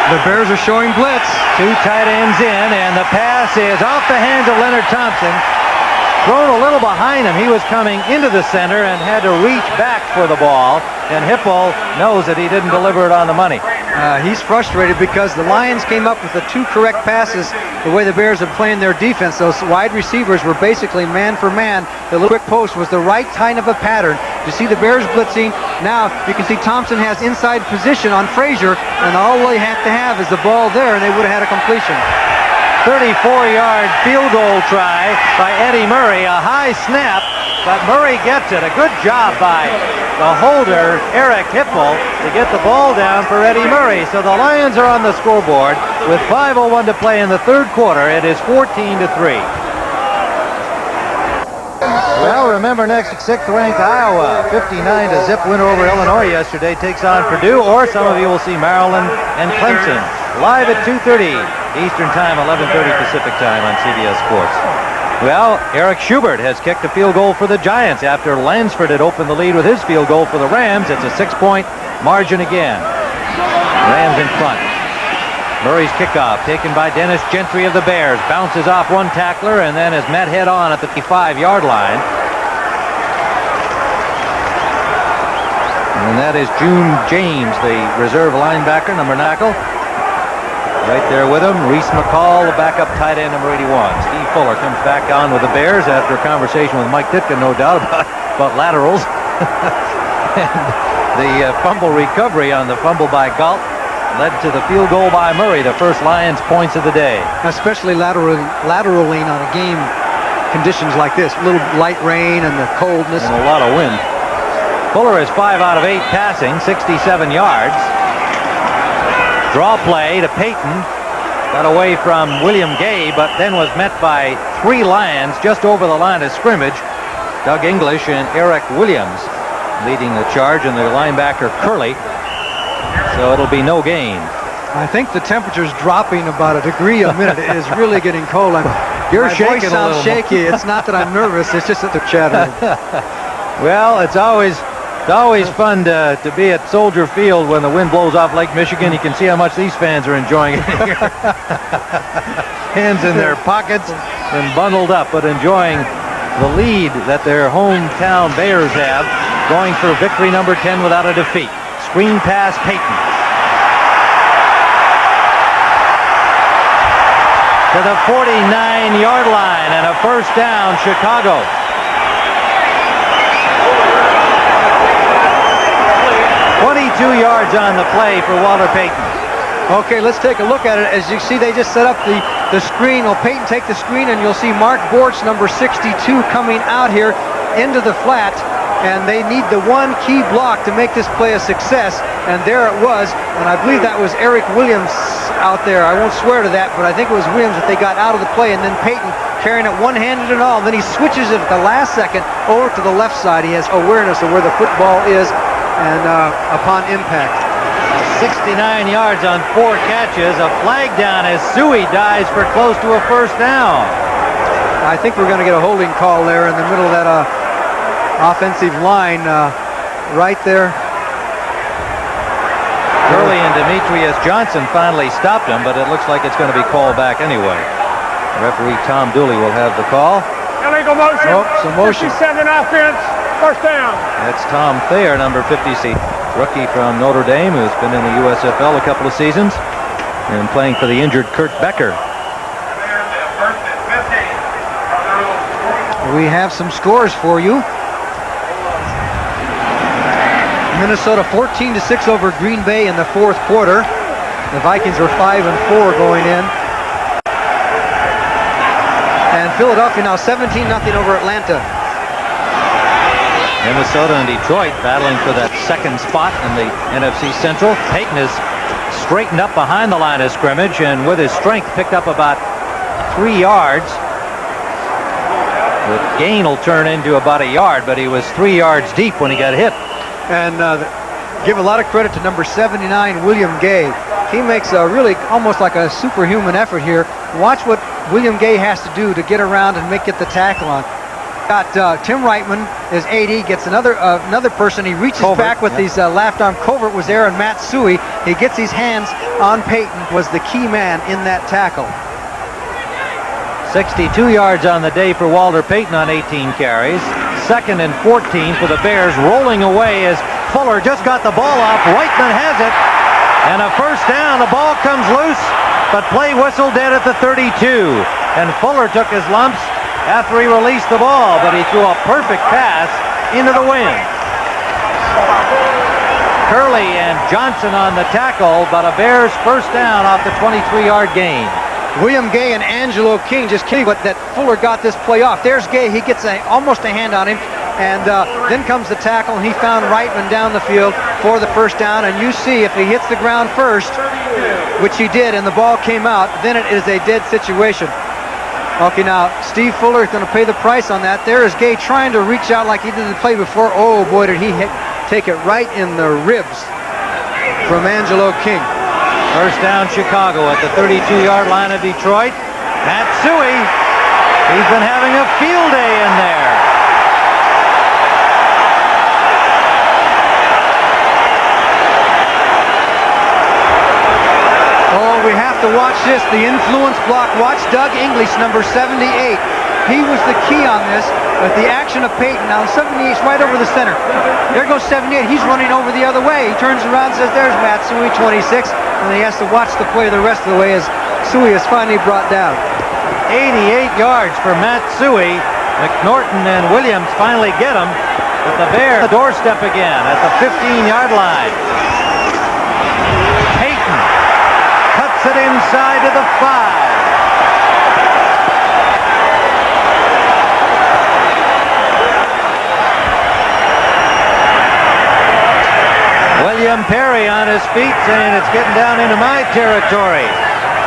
The Bears are showing blitz. 2 tight ends in, and the pass is off the hands of Leonard Thompson. Thrown a little behind him. He was coming into the center and had to reach back for the ball, and Hipple knows that he didn't deliver it on the money. He's frustrated because the Lions came up with the 2 correct passes the way the Bears are playing their defense. Those wide receivers were basically man for man. The little quick post was the right kind of a pattern. You see the Bears blitzing. Now you can see Thompson has inside position on Frazier, and all they have to have is the ball there, and they would have had a completion. 34-yard field goal try by Eddie Murray. A high snap, but Murray gets it. A good job by the holder, Eric Hipple, to get the ball down for Eddie Murray. So the Lions are on the scoreboard with 5:01 to play in the third quarter. It is 14-3. Well, remember, next 6th-ranked Iowa, 59-zip winner over Illinois yesterday, takes on Purdue, or some of you will see Maryland and Clemson live at 2:30 Eastern Time, 11:30 Pacific Time on CBS Sports. Well, Eric Schubert has kicked a field goal for the Giants after Lansford had opened the lead with his field goal for the Rams. It's a 6-point margin again. Rams in front. Murray's kickoff taken by Dennis Gentry of the Bears. Bounces off one tackler and then is met head on at the 55-yard line. And that is June James, the reserve linebacker, number 9. Right there with him, Reese McCall, the backup tight end, number 81. Steve Fuller comes back on with the Bears after a conversation with Mike Ditka, no doubt, about laterals. And the fumble recovery on the fumble by Galt led to the field goal by Murray, the first Lions points of the day. Especially lateraling on a game conditions like this. A little light rain and the coldness. And a lot of wind. Fuller is 5 out of 8 passing, 67 yards. Draw play to Payton. Got away from William Gay, but then was met by 3 Lions just over the line of scrimmage. Doug English and Eric Williams leading the charge, and the linebacker Curley. So it'll be no gain. I think the temperature's dropping about a degree a minute. It is really getting cold. You're my shaking voice sounds a little. Shaky. It's not that I'm nervous. It's just that they're chattering. Well, it's always fun to be at Soldier Field when the wind blows off Lake Michigan. You can see how much these fans are enjoying it here. Hands in their pockets and bundled up, but enjoying the lead that their hometown Bears have. going for victory number 10 without a defeat. Screen pass, Payton. To the 49-yard line, and a first down, Chicago. "22 yards on the play for Walter Payton." Okay, let's take a look at it. As you see, they just set up the screen. Will Payton take the screen, and you'll see Mark Bortz, number 62, coming out here into the flat. And they need the one key block to make this play a success. And there it was. And I believe that was Eric Williams out there. I won't swear to that, but I think it was Williams that they got out of the play. And then Payton carrying it one-handed and all. And then he switches it at the last second over to the left side. He has awareness of where the football is and upon impact. 69 yards on 4 catches. A flag down as Suey dives for close to a first down. I think we're going to get a holding call there in the middle of that offensive line right there. Curley and Demetrius Johnson finally stopped him, but it looks like it's going to be called back anyway. Referee Tom Dooley will have the call. Illegal motion. Oh, some motion. 57 offense. First down. That's Tom Thayer, number 50, rookie from Notre Dame, who's been in the USFL a couple of seasons and playing for the injured Kurt Becker. We have some scores for you. Minnesota 14-6 over Green Bay in the fourth quarter. The Vikings were 5-4 going in. And Philadelphia now 17-0 over Atlanta. Minnesota and Detroit battling for that second spot in the NFC Central. Payton is straightened up behind the line of scrimmage and with his strength picked up about 3 yards. The gain will turn into about a yard, but he was 3 yards deep when he got hit. And give a lot of credit to number 79, William Gay. He makes a really almost like a superhuman effort here. Watch what William Gay has to do to get around and get the tackle on. Got Tim Reitman is 80, gets another person. He reaches back with his left arm. Covert was there, and Matt Suey. He gets his hands on Payton, was the key man in that tackle. 62 yards on the day for Walter Payton on 18 carries. 2nd and 14 for the Bears, rolling away as Fuller just got the ball off. Reitman has it, and a first down. The ball comes loose, but play whistle dead at the 32. And Fuller took his lumps after he released the ball, but he threw a perfect pass into the wind. Curley and Johnson on the tackle, but a Bears first down off the 23-yard gain. William Gay and Angelo King just kidding, but that Fuller got this play off. There's Gay. He gets almost a hand on him, and then comes the tackle, and he found Reitman down the field for the first down. And you see, if he hits the ground first, which he did, and the ball came out, then it is a dead situation. Okay, now Steve Fuller is going to pay the price on that. There is Gay trying to reach out like he did the play before. Oh boy, did he take it right in the ribs from Angelo King. First down Chicago at the 32-yard line of Detroit. Matt Suey, he's been having a field day in there. Oh, we have to watch this. The influence block. Watch Doug English, number 78. He was the key on this, but the action of Payton. Now 78 is right over the center. There goes 78. He's running over the other way. He turns around and says, there's Matt Suey, 26. And he has to watch the play the rest of the way as Suey is finally brought down. 88 yards for Matt Suey. McNorton and Williams finally get him, but the Bears the doorstep again at the 15-yard line. Payton cuts it inside to the 5. William Perry on his feet saying it's getting down into my territory.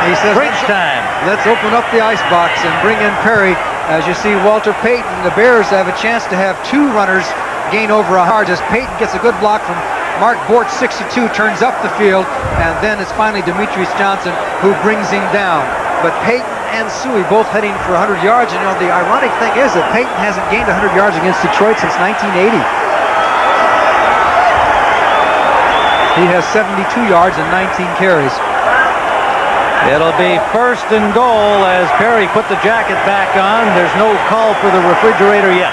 He says, bridge time. Let's open up the ice box and bring in Perry. As you see, Walter Payton, the Bears have a chance to have 2 runners gain over a yard as Payton gets a good block from Mark Bortz, 62, turns up the field, and then it's finally Demetrius Johnson who brings him down. But Payton and Suey both heading for 100 yards. And, you know, the ironic thing is that Payton hasn't gained 100 yards against Detroit since 1980. He has 72 yards and 19 carries. It'll be 1st and goal as Perry put the jacket back on. There's no call for the refrigerator yet.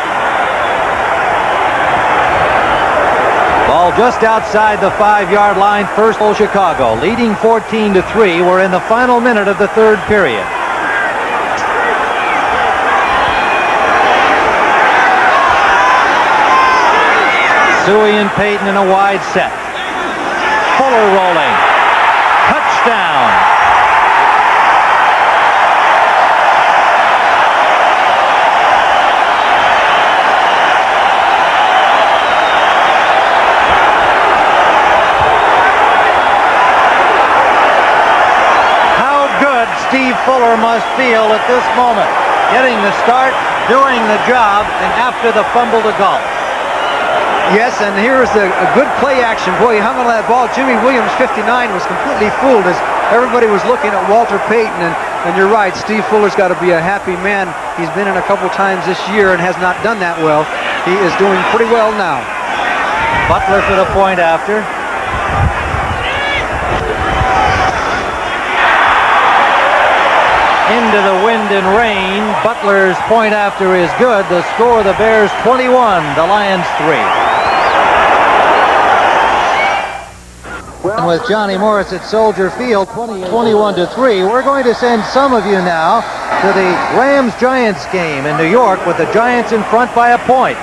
just outside the 5-yard line. First goal Chicago, leading 14-3. We're in the final minute of the third period. Suey and Payton in a wide set. Fuller rolling. Touchdown. Steve Fuller must feel at this moment, getting the start, doing the job, and after the fumble to golf. Yes, and here's a good play action. Boy, he hung on that ball. Jimmy Williams, 59, was completely fooled as everybody was looking at Walter Payton. And you're right, Steve Fuller's got to be a happy man. He's been in a couple times this year and has not done that well. He is doing pretty well now. Butler for the point after. Into the wind and rain. Butler's point after is good. The score, the Bears 21, the Lions 3. And with Johnny Morris at Soldier Field, 21-3, we're going to send some of you now to the Rams-Giants game in New York with the Giants in front by a point.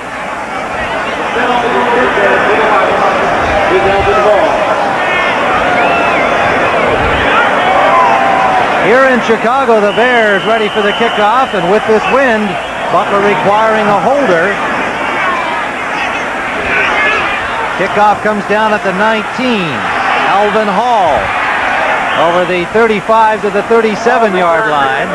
Here in Chicago, the Bears ready for the kickoff, and with this wind, Butler requiring a holder. Kickoff comes down at the 19. Alvin Hall over the 35 to the 37-yard line.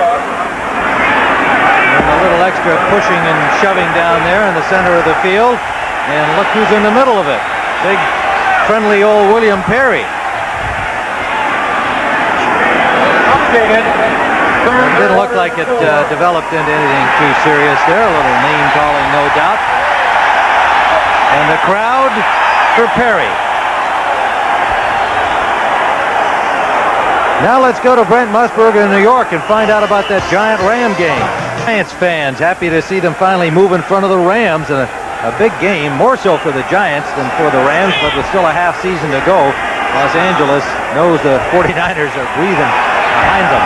And a little extra pushing and shoving down there in the center of the field. And look who's in the middle of it. Big, friendly old William Perry. It didn't look like it developed into anything too serious there. A little name calling, no doubt. And the crowd for Perry. Now let's go to Brent Musburger in New York and find out about that Giant Ram game. Giants fans happy to see them finally move in front of the Rams in a big game, more so for the Giants than for the Rams, but with still a half season to go. Los Angeles knows the 49ers are breathing behind them.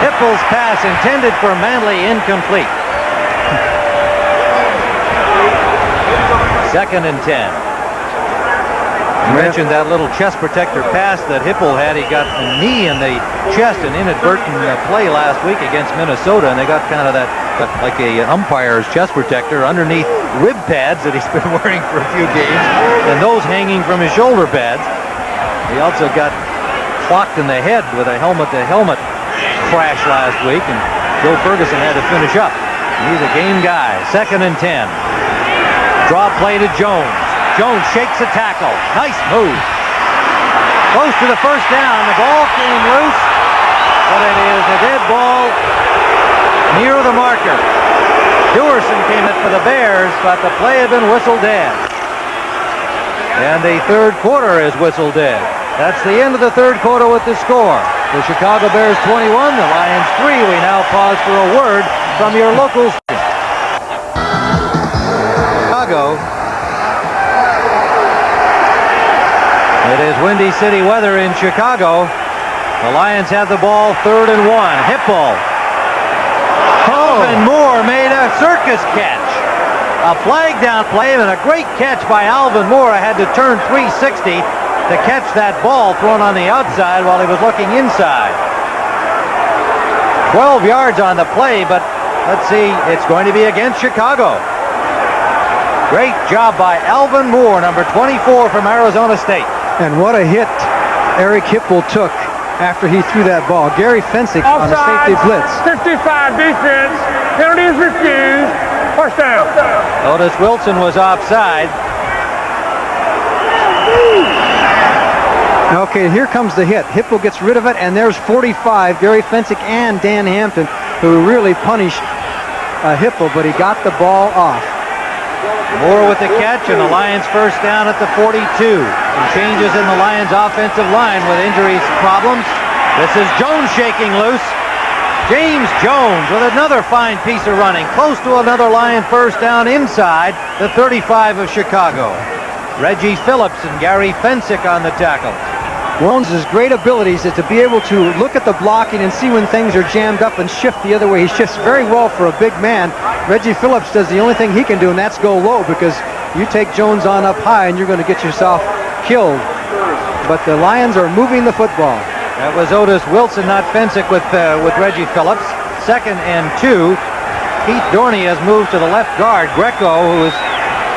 Hippel's pass intended for Manley, incomplete. 2nd and 10. You mentioned that little chest protector pass that Hippel had. He got a knee in the chest, an inadvertent play last week against Minnesota, and they got kind of that, like an umpire's chest protector underneath rib pads that he's been wearing for a few games, and those hanging from his shoulder pads. He also got clocked in the head with a helmet-to-helmet crash last week, and Joe Ferguson had to finish up. He's a game guy. 2nd and 10. Draw play to Jones. Jones shakes a tackle. Nice move. Close to the first down. The ball came loose, but it is a dead ball near the marker. Dewerson came in for the Bears, but the play had been whistled dead. And the third quarter is whistled dead. That's the end of the third quarter with the score. The Chicago Bears 21, the Lions 3. We now pause for a word from your local station. Chicago. It is Windy City weather in Chicago. The Lions have the ball, 3rd and 1. Hippel. Alvin Moore made a circus catch. A flag down play and a great catch by Alvin Moore. I had to turn 360 to catch that ball thrown on the outside while he was looking inside. 12 yards on the play, but let's see, it's going to be against Chicago. Great job by Alvin Moore, number 24 from Arizona State. And what a hit Eric Hippel took after he threw that ball. Gary Fensick on a safety blitz. 55 defense, penalty is refused, first down. Otis Wilson was offside. Okay, here comes the hit. Hippel gets rid of it, and there's 45, Gary Fensick and Dan Hampton, who really punished Hippel, but he got the ball off. Moore with the catch, and the Lions first down at the 42. Some changes in the Lions offensive line with injuries problems. This is Jones shaking loose. James Jones with another fine piece of running, close to another Lion first down inside the 35 of Chicago. Reggie Phillips and Gary Fensick on the tackle. Jones's great abilities is to be able to look at the blocking and see when things are jammed up and shift the other way. He shifts very well for a big man. Reggie Phillips does the only thing he can do, and that's go low, because you take Jones on up high and you're going to get yourself killed. But the Lions are moving the football. That was Otis Wilson, not Fensick, with Reggie Phillips. 2nd and 2. Keith Dorney has moved to the left guard. Greco, who has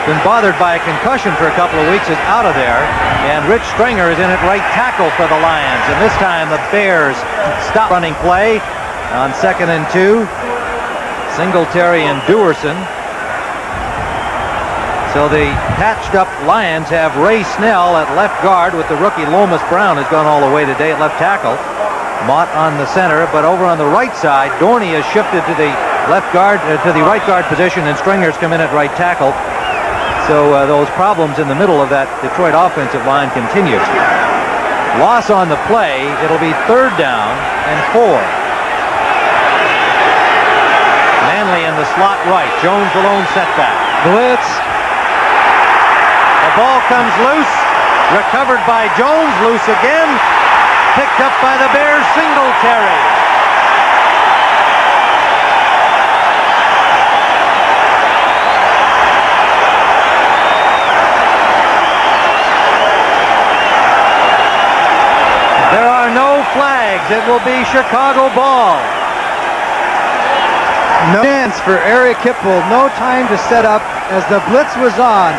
been bothered by a concussion for a couple of weeks, is out of there. And Rich Stringer is in at right tackle for the Lions. And this time the Bears stop running play on 2nd and 2. Singletary and Dewerson. So the patched up Lions have Ray Snell at left guard, with the rookie Lomas Brown has gone all the way today at left tackle. Mott on the center, but over on the right side, Dorney has shifted to the left guard, to the right guard position, and Stringer's come in at right tackle. So those problems in the middle of that Detroit offensive line continue. Loss on the play. It'll be 3rd down and 4. Manley in the slot right. Jones the lone setback. Blitz. The ball comes loose. Recovered by Jones. Loose again. Picked up by the Bears. Singletary. There are no flags. It will be Chicago ball. No chance for Eric Hipple. No time to set up as the blitz was on.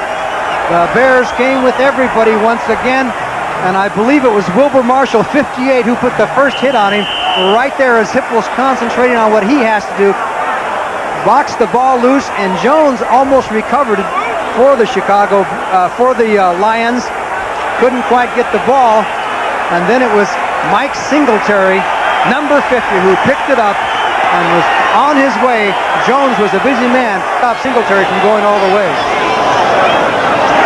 The Bears came with everybody once again, and I believe it was Wilbur Marshall, 58, who put the first hit on him. Right there as Hipple's concentrating on what he has to do. Boxed the ball loose, and Jones almost recovered it for the Lions. Couldn't quite get the ball. And then it was Mike Singletary, number 50, who picked it up and was on his way. Jones was a busy man. Stop Singletary from going all the way.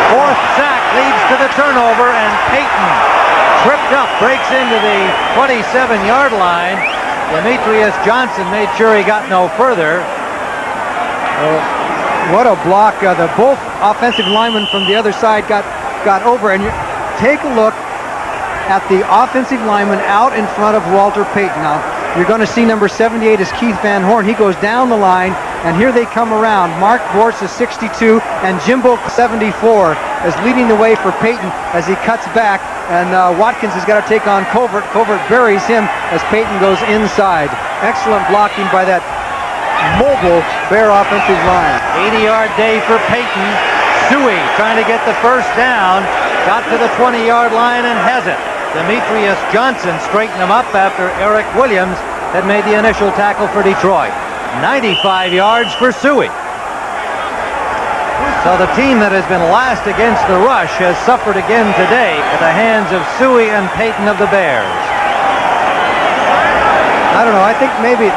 4th sack leads to the turnover, and Payton tripped up, breaks into the 27-yard line. Demetrius Johnson made sure he got no further. What a block. Both offensive linemen from the other side got over. And take a look at the offensive lineman out in front of Walter Payton. Now, you're going to see number 78 is Keith Van Horn. He goes down the line, and here they come around. Mark Bortz is 62, and Jimbo 74 is leading the way for Payton as he cuts back, and Watkins has got to take on Covert. Covert buries him as Payton goes inside. Excellent blocking by that mobile Bear offensive line. 80-yard day for Payton. Suey trying to get the first down. Got to the 20-yard line and has it. Demetrius Johnson straightened him up after Eric Williams had made the initial tackle for Detroit. 95 yards for Suey. So the team that has been last against the rush has suffered again today at the hands of Suey and Payton of the Bears. I don't know. I think maybe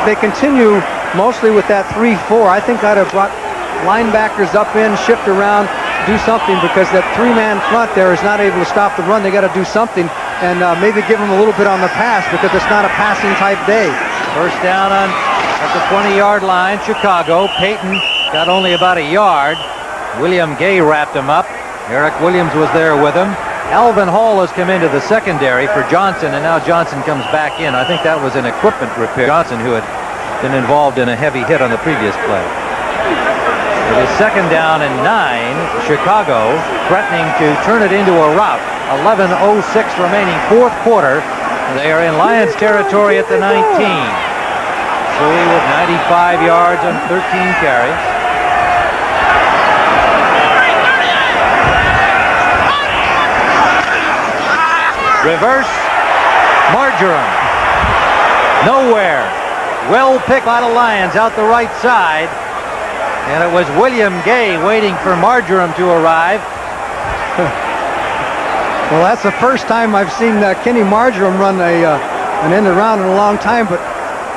they continue mostly with that 3-4. I think I'd have brought linebackers up in, shift around, do something, because that 3-man front there is not able to stop the run. They got to do something, and maybe give them a little bit on the pass, because it's not a passing type day. First down at the 20-yard line, Chicago. Payton got only about a yard. William Gay wrapped him up. Eric Williams was there with him. Alvin Hall has come into the secondary for Johnson, and now Johnson comes back in. I think that was an equipment repair. Johnson, who had been involved in a heavy hit on the previous play. It is 2nd down and 9. Chicago threatening to turn it into a rout. 11:06 remaining, 4th quarter. They are in Lions territory at the 19. Suey with 95 yards on 13 carries. Reverse. Marjoram. Nowhere. Well picked by the Lions out the right side. And it was William Gay waiting for Marjoram to arrive. Well, that's the first time I've seen Kenny Marjoram run an end around in a long time. But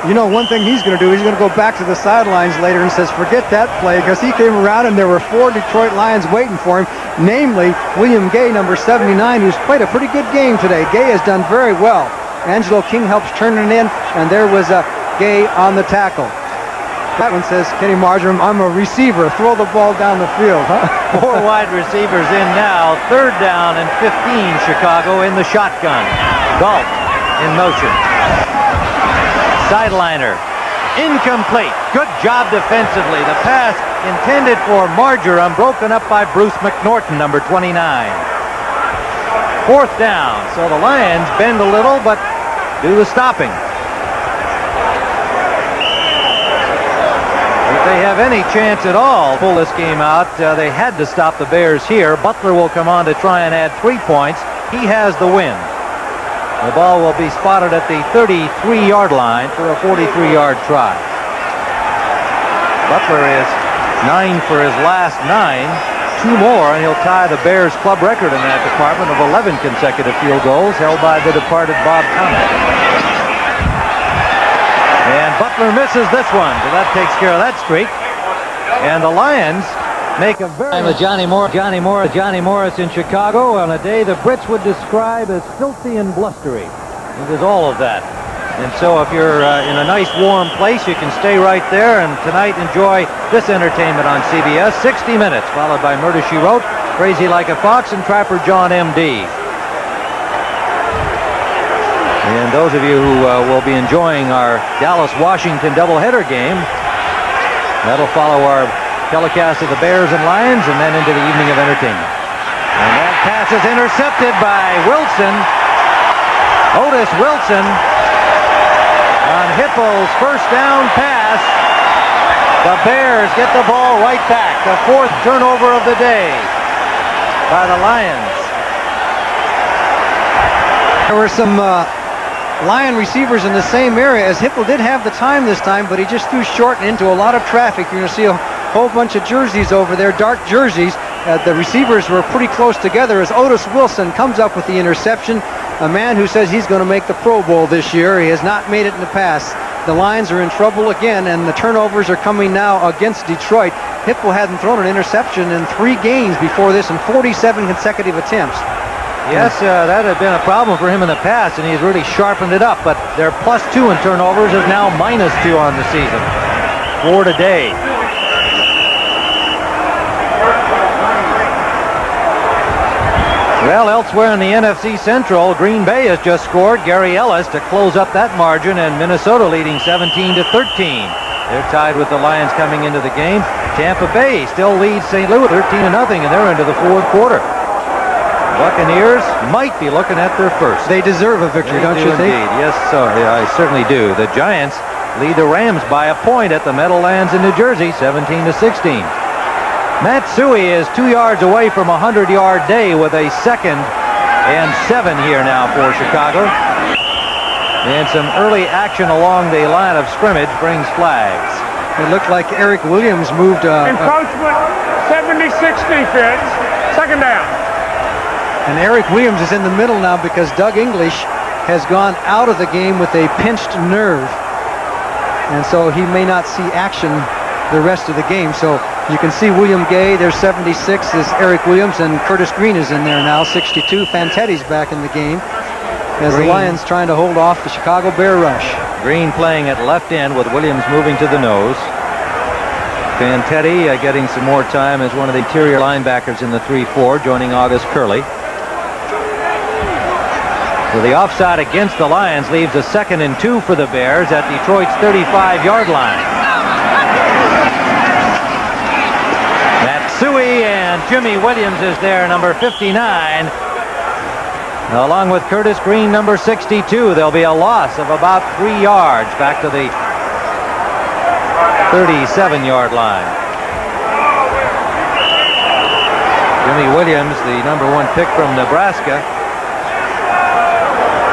you know, one thing he's going to do, he's going to go back to the sidelines later and says, forget that play, because he came around and there were 4 Detroit Lions waiting for him, namely William Gay, number 79, who's played a pretty good game today. Gay has done very well. Angelo King helps turn it in, and there was Gay on the tackle. That one says, Kenny Marjoram, I'm a receiver. Throw the ball down the field. Huh? 4 wide receivers in now. 3rd down and 15, Chicago in the shotgun. Galt in motion. Sideliner. Incomplete. Good job defensively. The pass intended for Marjoram, broken up by Bruce McNorton, number 29. 4th down. So the Lions bend a little, but do the stopping. If they have any chance at all to pull this game out, they had to stop the Bears here. Butler will come on to try and add 3 points. He has the win. The ball will be spotted at the 33-yard line for a 43-yard try. Butler is 9 for his last 9. 2 more, and he'll tie the Bears' club record in that department of 11 consecutive field goals, held by the departed Bob Connor. And Butler misses this one, so that takes care of that streak. And the Lions make a very... With Johnny Morris in Chicago on a day the Brits would describe as filthy and blustery. It is all of that. And so if you're in a nice warm place, you can stay right there, and tonight enjoy this entertainment on CBS. 60 Minutes, followed by Murder, She Wrote, Crazy Like a Fox, and Trapper John M.D. And those of you who will be enjoying our Dallas-Washington doubleheader game, that'll follow our telecast of the Bears and Lions, and then into the evening of entertainment. And that pass is intercepted by Wilson. Otis Wilson on Hippel's first down pass. The Bears get the ball right back. The 4th turnover of the day by the Lions. There were some Lion receivers in the same area, as Hippel did have the time this time, but he just threw short and into a lot of traffic. You're going to see a whole bunch of jerseys over there, dark jerseys. The receivers were pretty close together as Otis Wilson comes up with the interception. A man who says he's going to make the Pro Bowl this year. He has not made it in the past. The Lions are in trouble again, and the turnovers are coming now against Detroit. Hippel hadn't thrown an interception in 3 games before this in 47 consecutive attempts. Yes, that had been a problem for him in the past, and he's really sharpened it up. But their +2 in turnovers is now -2 on the season. 4 today. Well, elsewhere in the NFC Central, Green Bay has just scored. Gary Ellis to close up that margin, and Minnesota leading 17-13. They're tied with the Lions coming into the game. Tampa Bay still leads St. Louis 13-0, and they're into the 4th quarter. Buccaneers might be looking at their first. They deserve a victory, don't you think? Indeed. Yes, so yeah, I certainly do. The Giants lead the Rams by a point at the Meadowlands in New Jersey, 17-16. Matsui is 2 yards away from a 100-yard day with a 2nd and 7 here now for Chicago. And some early action along the line of scrimmage brings flags. It looked like Eric Williams moved... Encroachment, 76 defense, 2nd down. And Eric Williams is in the middle now because Doug English has gone out of the game with a pinched nerve. And so he may not see action the rest of the game. So you can see William Gay, there's 76 is Eric Williams, and Curtis Green is in there now, 62. Fantetti's back in the game as the Lions trying to hold off the Chicago Bear rush. Green playing at left end with Williams moving to the nose. Fantetti getting some more time as one of the interior linebackers in the 3-4, joining August Curley. So the offside against the Lions leaves a 2nd and 2 for the Bears at Detroit's 35-yard line. Matsui and Jimmy Williams is there, number 59. Along with Curtis Green, number 62. There'll be a loss of about 3 yards back to the 37-yard line. Jimmy Williams, the number 1 pick from Nebraska,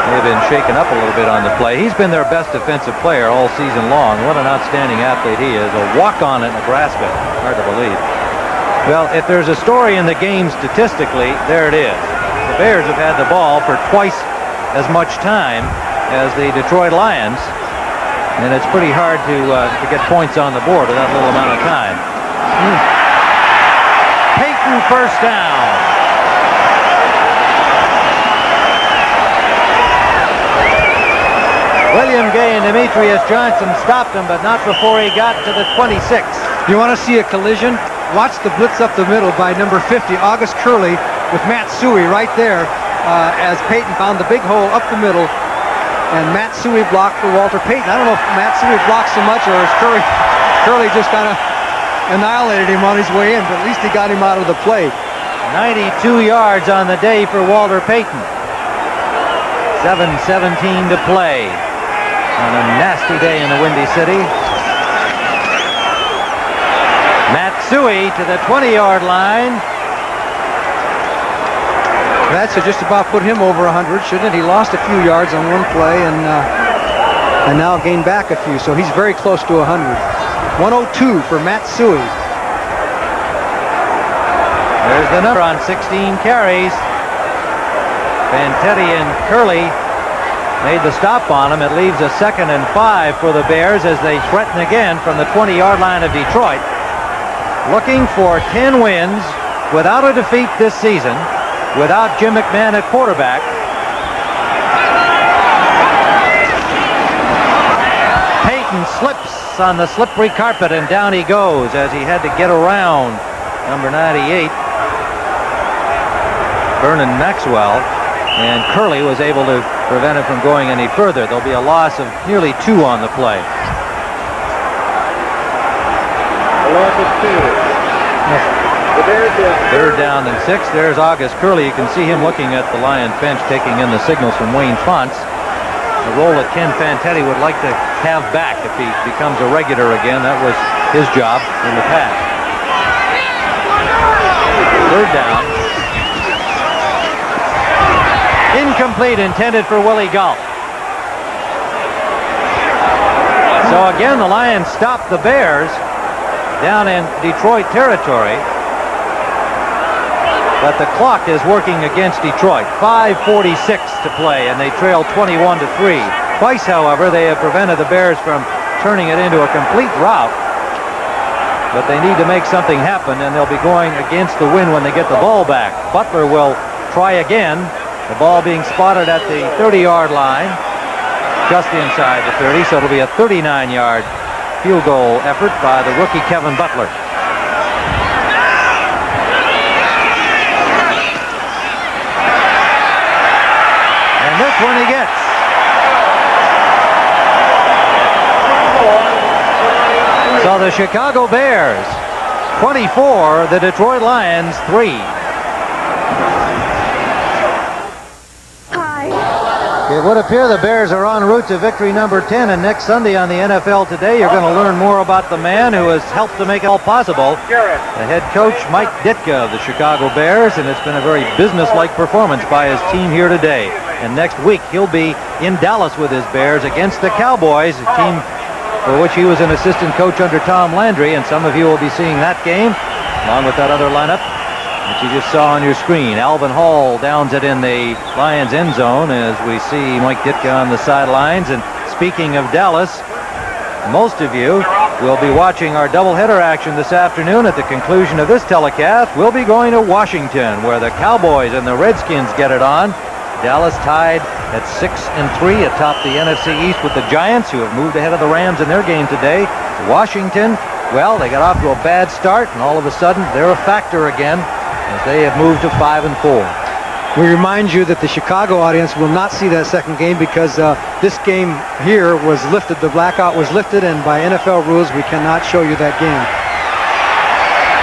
may have been shaken up a little bit on the play. He's been their best defensive player all season long. What an outstanding athlete he is. A walk-on at Nebraska. Hard to believe. Well, if there's a story in the game statistically, there it is. The Bears have had the ball for twice as much time as the Detroit Lions, and it's pretty hard to get points on the board with that little amount of time. Payton first down. William Gay and Demetrius Johnson stopped him, but not before he got to the 26. You want to see a collision? Watch the blitz up the middle by number 50, August Curley, with Matt Suey right there as Payton found the big hole up the middle, and Matt Suey blocked for Walter Payton. I don't know if Matt Suey blocked so much or if Curley just kind of annihilated him on his way in, but at least he got him out of the play. 92 yards on the day for Walter Payton. 7:17 to play on a nasty day in the Windy City. Matt Suey to the 20-yard line. That should just about put him over 100, shouldn't it? He lost a few yards on one play and now gained back a few, so he's very close to 100. 102 for Matt Suey. There's the number on 16 carries. Fantetti and Curley made the stop on him. It leaves a 2nd and 5 for the Bears as they threaten again from the 20-yard line of Detroit. Looking for 10 wins without a defeat this season, without Jim McMahon at quarterback. Payton slips on the slippery carpet and down he goes as he had to get around number 98, Vernon Maxwell, and Curley was able to prevent him from going any further. There'll be a loss of nearly 2 on the play. A loss of 2. Third down and 6. There's August Curley. You can see him looking at the Lions bench, taking in the signals from Wayne Fonts. The role that Ken Fantetti would like to have back if he becomes a regular again. That was his job in the past. Third down. Incomplete, intended for Willie Gault. So again, the Lions stopped the Bears down in Detroit territory. But the clock is working against Detroit. 5:46 to play, and they trail 21-3. Twice, however, they have prevented the Bears from turning it into a complete rout. But they need to make something happen, and they'll be going against the wind when they get the ball back. Butler will try again. The ball being spotted at the 30-yard line, just inside the 30, so it'll be a 39-yard field goal effort by the rookie Kevin Butler. And this one he gets. So the Chicago Bears 24, the Detroit Lions 3. It would appear the Bears are en route to victory number 10, and next Sunday on the NFL Today, you're going to learn more about the man who has helped to make it all possible, the head coach Mike Ditka of the Chicago Bears, and it's been a very business-like performance by his team here today. And next week, he'll be in Dallas with his Bears against the Cowboys, a team for which he was an assistant coach under Tom Landry, and some of you will be seeing that game, along with that other lineup that you just saw on your screen. Alvin Hall downs it in the Lions end zone as we see Mike Ditka on the sidelines. And speaking of Dallas, most of you will be watching our doubleheader action this afternoon. At the conclusion of this telecast, we'll be going to Washington, where the Cowboys and the Redskins get it on. Dallas tied at 6-3 atop the NFC East with the Giants, who have moved ahead of the Rams in their game today. Washington, well, they got off to a bad start, and all of a sudden they're a factor again, as they have moved to 5-4. We remind you that the Chicago audience will not see that second game because this game here was lifted. The blackout was lifted, and by NFL rules, we cannot show you that game.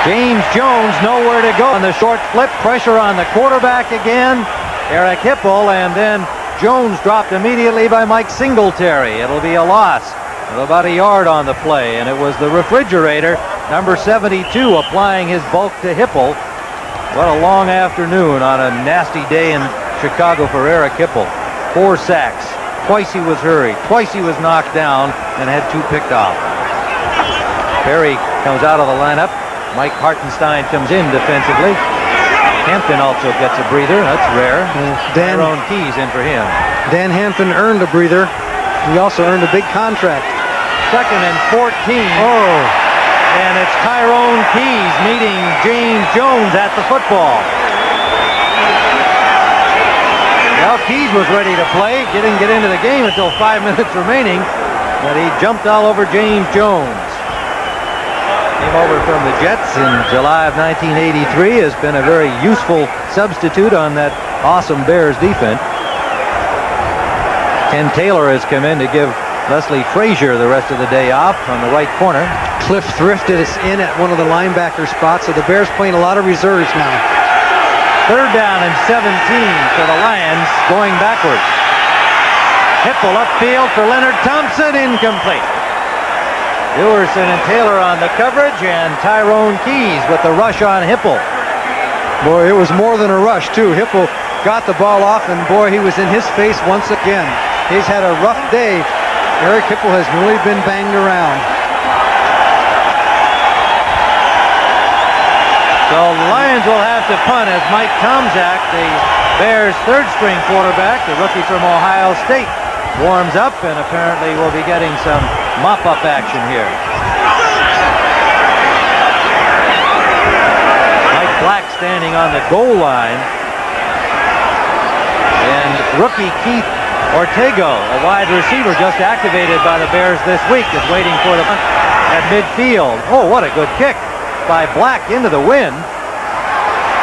James Jones nowhere to go on the short flip. Pressure on the quarterback again, Eric Hipple, and then Jones dropped immediately by Mike Singletary. It'll be a loss of about a yard on the play, and it was the refrigerator, number 72, applying his bulk to Hipple. What a long afternoon on a nasty day in Chicago for Eric Hipple. 4 sacks. Twice he was hurried. Twice he was knocked down and had 2 picked off. Perry comes out of the lineup. Mike Hartenstein comes in defensively. Hampton also gets a breather. That's rare. Tyrone Keys in for him. Dan Hampton earned a breather. He also earned a big contract. 2nd and 14. Oh. And it's Tyrone Keys meeting James Jones at the football. Well, Keys was ready to play. Didn't get into the game until 5 minutes remaining, but he jumped all over James Jones. Came over from the Jets in July of 1983. Has been a very useful substitute on that awesome Bears defense. Ken Taylor has come in to give Leslie Frazier the rest of the day off on the right corner. Cliff thrifted us in at one of the linebacker spots, so the Bears playing a lot of reserves now. 3rd down and 17 for the Lions, going backwards. Hipple upfield for Leonard Thompson, incomplete. Ewerson and Taylor on the coverage, and Tyrone Keys with the rush on Hipple. Boy, it was more than a rush, too. Hipple got the ball off, and boy, he was in his face once again. He's had a rough day. Eric Hipple has really been banged around. So the Lions will have to punt as Mike Tomczak, the Bears' 3rd-string quarterback, the rookie from Ohio State, warms up and apparently will be getting some mop-up action here. Mike Black standing on the goal line. And rookie Keith Ortego, a wide receiver just activated by the Bears this week, is waiting for the punt at midfield. Oh, what a good kick by Black into the wind.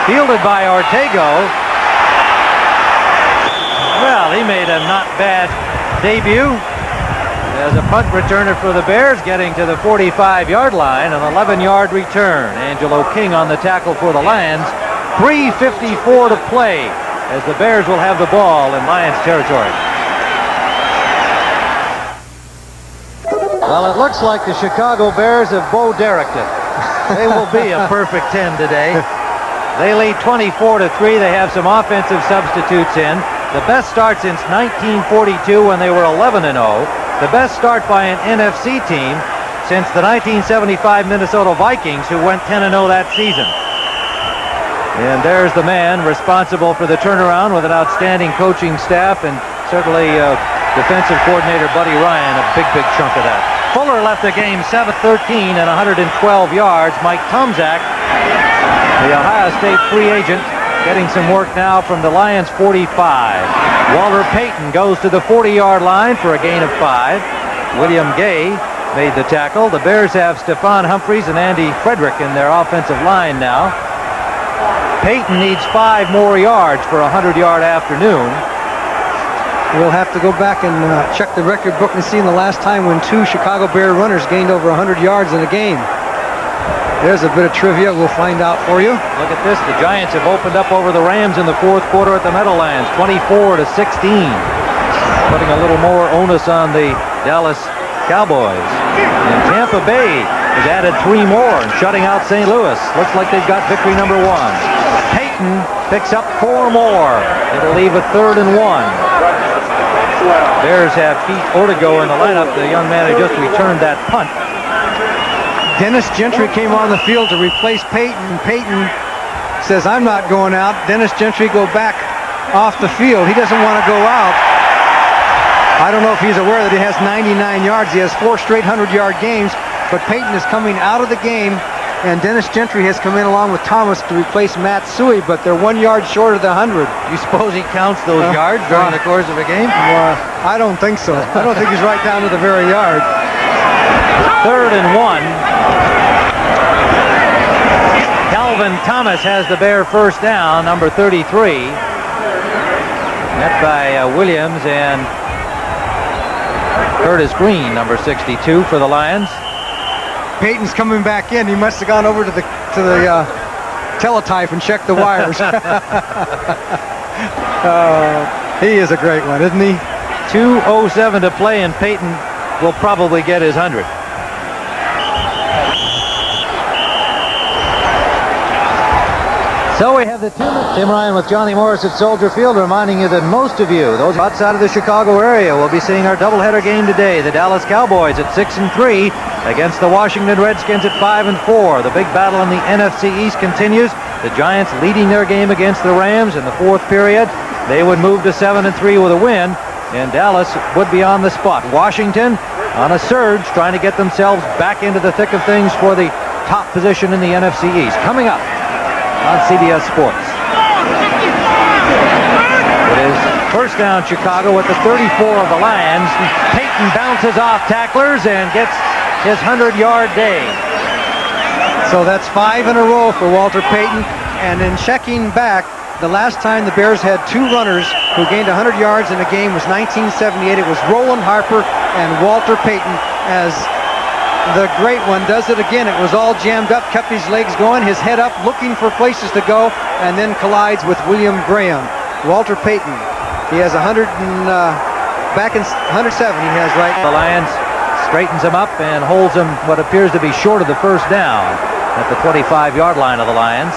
Fielded by Ortego. Well, he made a not bad debut as a punt returner for the Bears, getting to the 45-yard line, an 11-yard return. Angelo King on the tackle for the Lions. 3:54 to play as the Bears will have the ball in Lions territory. Well, it looks like the Chicago Bears have Bo Derricked it. They will be a perfect 10 today. They lead 24-3. They have some offensive substitutes in. The best start since 1942 when they were 11-0. The best start by an NFC team since the 1975 Minnesota Vikings, who went 10-0 that season. And there's the man responsible for the turnaround with an outstanding coaching staff, and certainly defensive coordinator Buddy Ryan, a big chunk of that. Fuller left the game 7-13 and 112 yards. Mike Tomczak, the Ohio State free agent, getting some work now from the Lions 45. Walter Payton goes to the 40-yard line for a gain of 5. William Gay made the tackle. The Bears have Stephon Humphreys and Andy Frederick in their offensive line now. Payton needs 5 more yards for a 100-yard afternoon. We'll have to go back and check the record book and see in the last time when 2 Chicago Bear runners gained over 100 yards in a game. There's a bit of trivia we'll find out for you. Look at this. The Giants have opened up over the Rams in the 4th quarter at the Meadowlands, 24-16. Putting a little more onus on the Dallas Cowboys. And Tampa Bay has added 3 more and shutting out St. Louis. Looks like they've got victory number 1. Payton picks up 4 more. It'll leave a 3rd and 1. Bears have Pete Ortego in the lineup, the young man who just returned that punt. Dennis Gentry came on the field to replace Payton. Payton says, I'm not going out. Dennis Gentry go back off the field. He doesn't want to go out. I don't know if he's aware that he has 99 yards. He has 4 straight 100-yard games, but Payton is coming out of the game, and Dennis Gentry has come in along with Thomas to replace Matt Suey, but they're 1 yard short of the 100. You suppose he counts those yards during the course of a game? I don't think so. I don't think he's right down to the very yard. 3rd and 1. Calvin Thomas has the Bear first down, number 33. Met by Williams and Curtis Green, number 62 for the Lions. Payton's coming back in. He must have gone over to the teletype and checked the wires. He is a great one, isn't he? 2:07 to play, and Payton will probably get his 100. So we have the 2 minutes. Tim Ryan with Johnny Morris at Soldier Field, reminding you that most of you, those outside of the Chicago area, will be seeing our doubleheader game today. The Dallas Cowboys at 6-3 against the Washington Redskins at 5-4. The big battle in the NFC East continues. The Giants leading their game against the Rams in the 4th period. They would move to 7-3 with a win, and Dallas would be on the spot. Washington on a surge, trying to get themselves back into the thick of things for the top position in the NFC East. Coming up on CBS Sports. It is First down, Chicago at the 34 of the Lions. Payton bounces off tacklers and gets his 100-yard day. So that's 5 in a row for Walter Payton. And in checking back, the last time the Bears had 2 runners who gained 100 yards in a game was 1978. It was Roland Harper and Walter Payton. As the great one does it again, it was all jammed up, kept his legs going, his head up, looking for places to go, and then collides with William Graham. Walter Payton, he has 100 and back in 107 he has right. The Lions straightens him up and holds him what appears to be short of the first down at the 25-yard line of the Lions.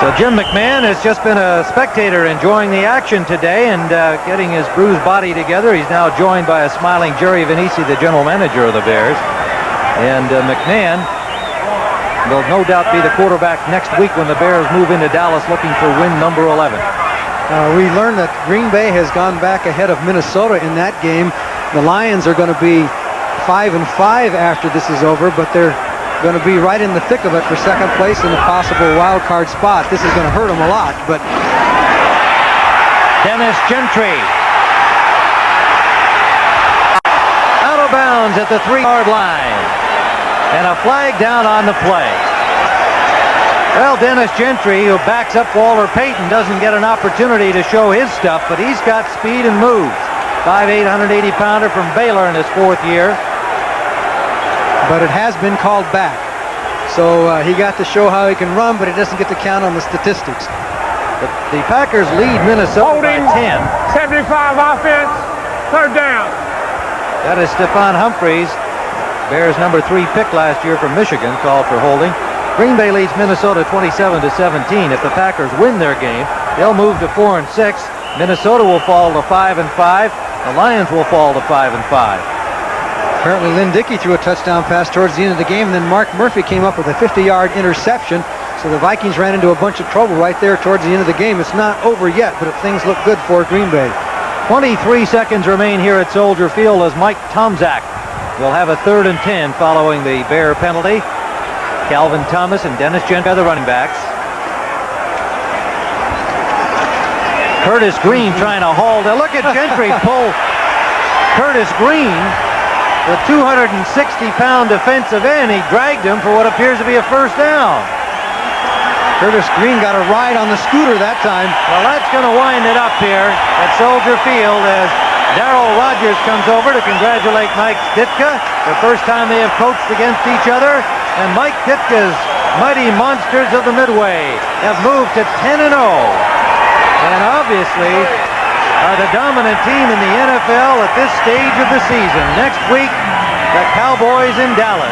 So Jim McMahon has just been a spectator enjoying the action today and getting his bruised body together. He's now joined by a smiling Jerry Vinici, the general manager of the Bears. And McMahon will no doubt be the quarterback next week when the Bears move into Dallas looking for win number 11. We learned that Green Bay has gone back ahead of Minnesota in that game. The Lions are going to be 5-5 after this is over, but they're going to be right in the thick of it for second place in a possible wild card spot. This is going to hurt them a lot, but Dennis Gentry out of bounds at the 3-yard line, and a flag down on the play. Well, Dennis Gentry, who backs up Walter Payton, doesn't get an opportunity to show his stuff, but he's got speed and moves. 5'8", 180-pounder from Baylor in his 4th year. But it has been called back. So he got to show how he can run, but it doesn't get to count on the statistics. The Packers lead Minnesota by 10. 75 offense, 3rd down. That is Stephon Humphreys, Bears number 3 pick last year from Michigan, called for holding. Green Bay leads Minnesota 27-17. If the Packers win their game, they'll move to 4-6. Minnesota will fall to 5-5. The Lions will fall to 5-5. Apparently Lynn Dickey threw a touchdown pass towards the end of the game, and then Mark Murphy came up with a 50-yard interception. So the Vikings ran into a bunch of trouble right there towards the end of the game. It's not over yet, but things look good for Green Bay. 23 seconds remain here at Soldier Field as Mike Tomczak will have a 3rd and 10 following the Bear penalty. Calvin Thomas and Dennis Gentry are the running backs. Curtis Green trying to haul. Look at Gentry pull Curtis Green, the 260-pound defensive end. He dragged him for what appears to be a first down. Curtis Green got a ride on the scooter that time. Well, that's going to wind it up here at Soldier Field as Darrell Rogers comes over to congratulate Mike Ditka. The first time they have coached against each other. And Mike Ditka's mighty Monsters of the Midway have moved to 10-0. And obviously are the dominant team in the NFL at this stage of the season. Next week, the Cowboys in Dallas.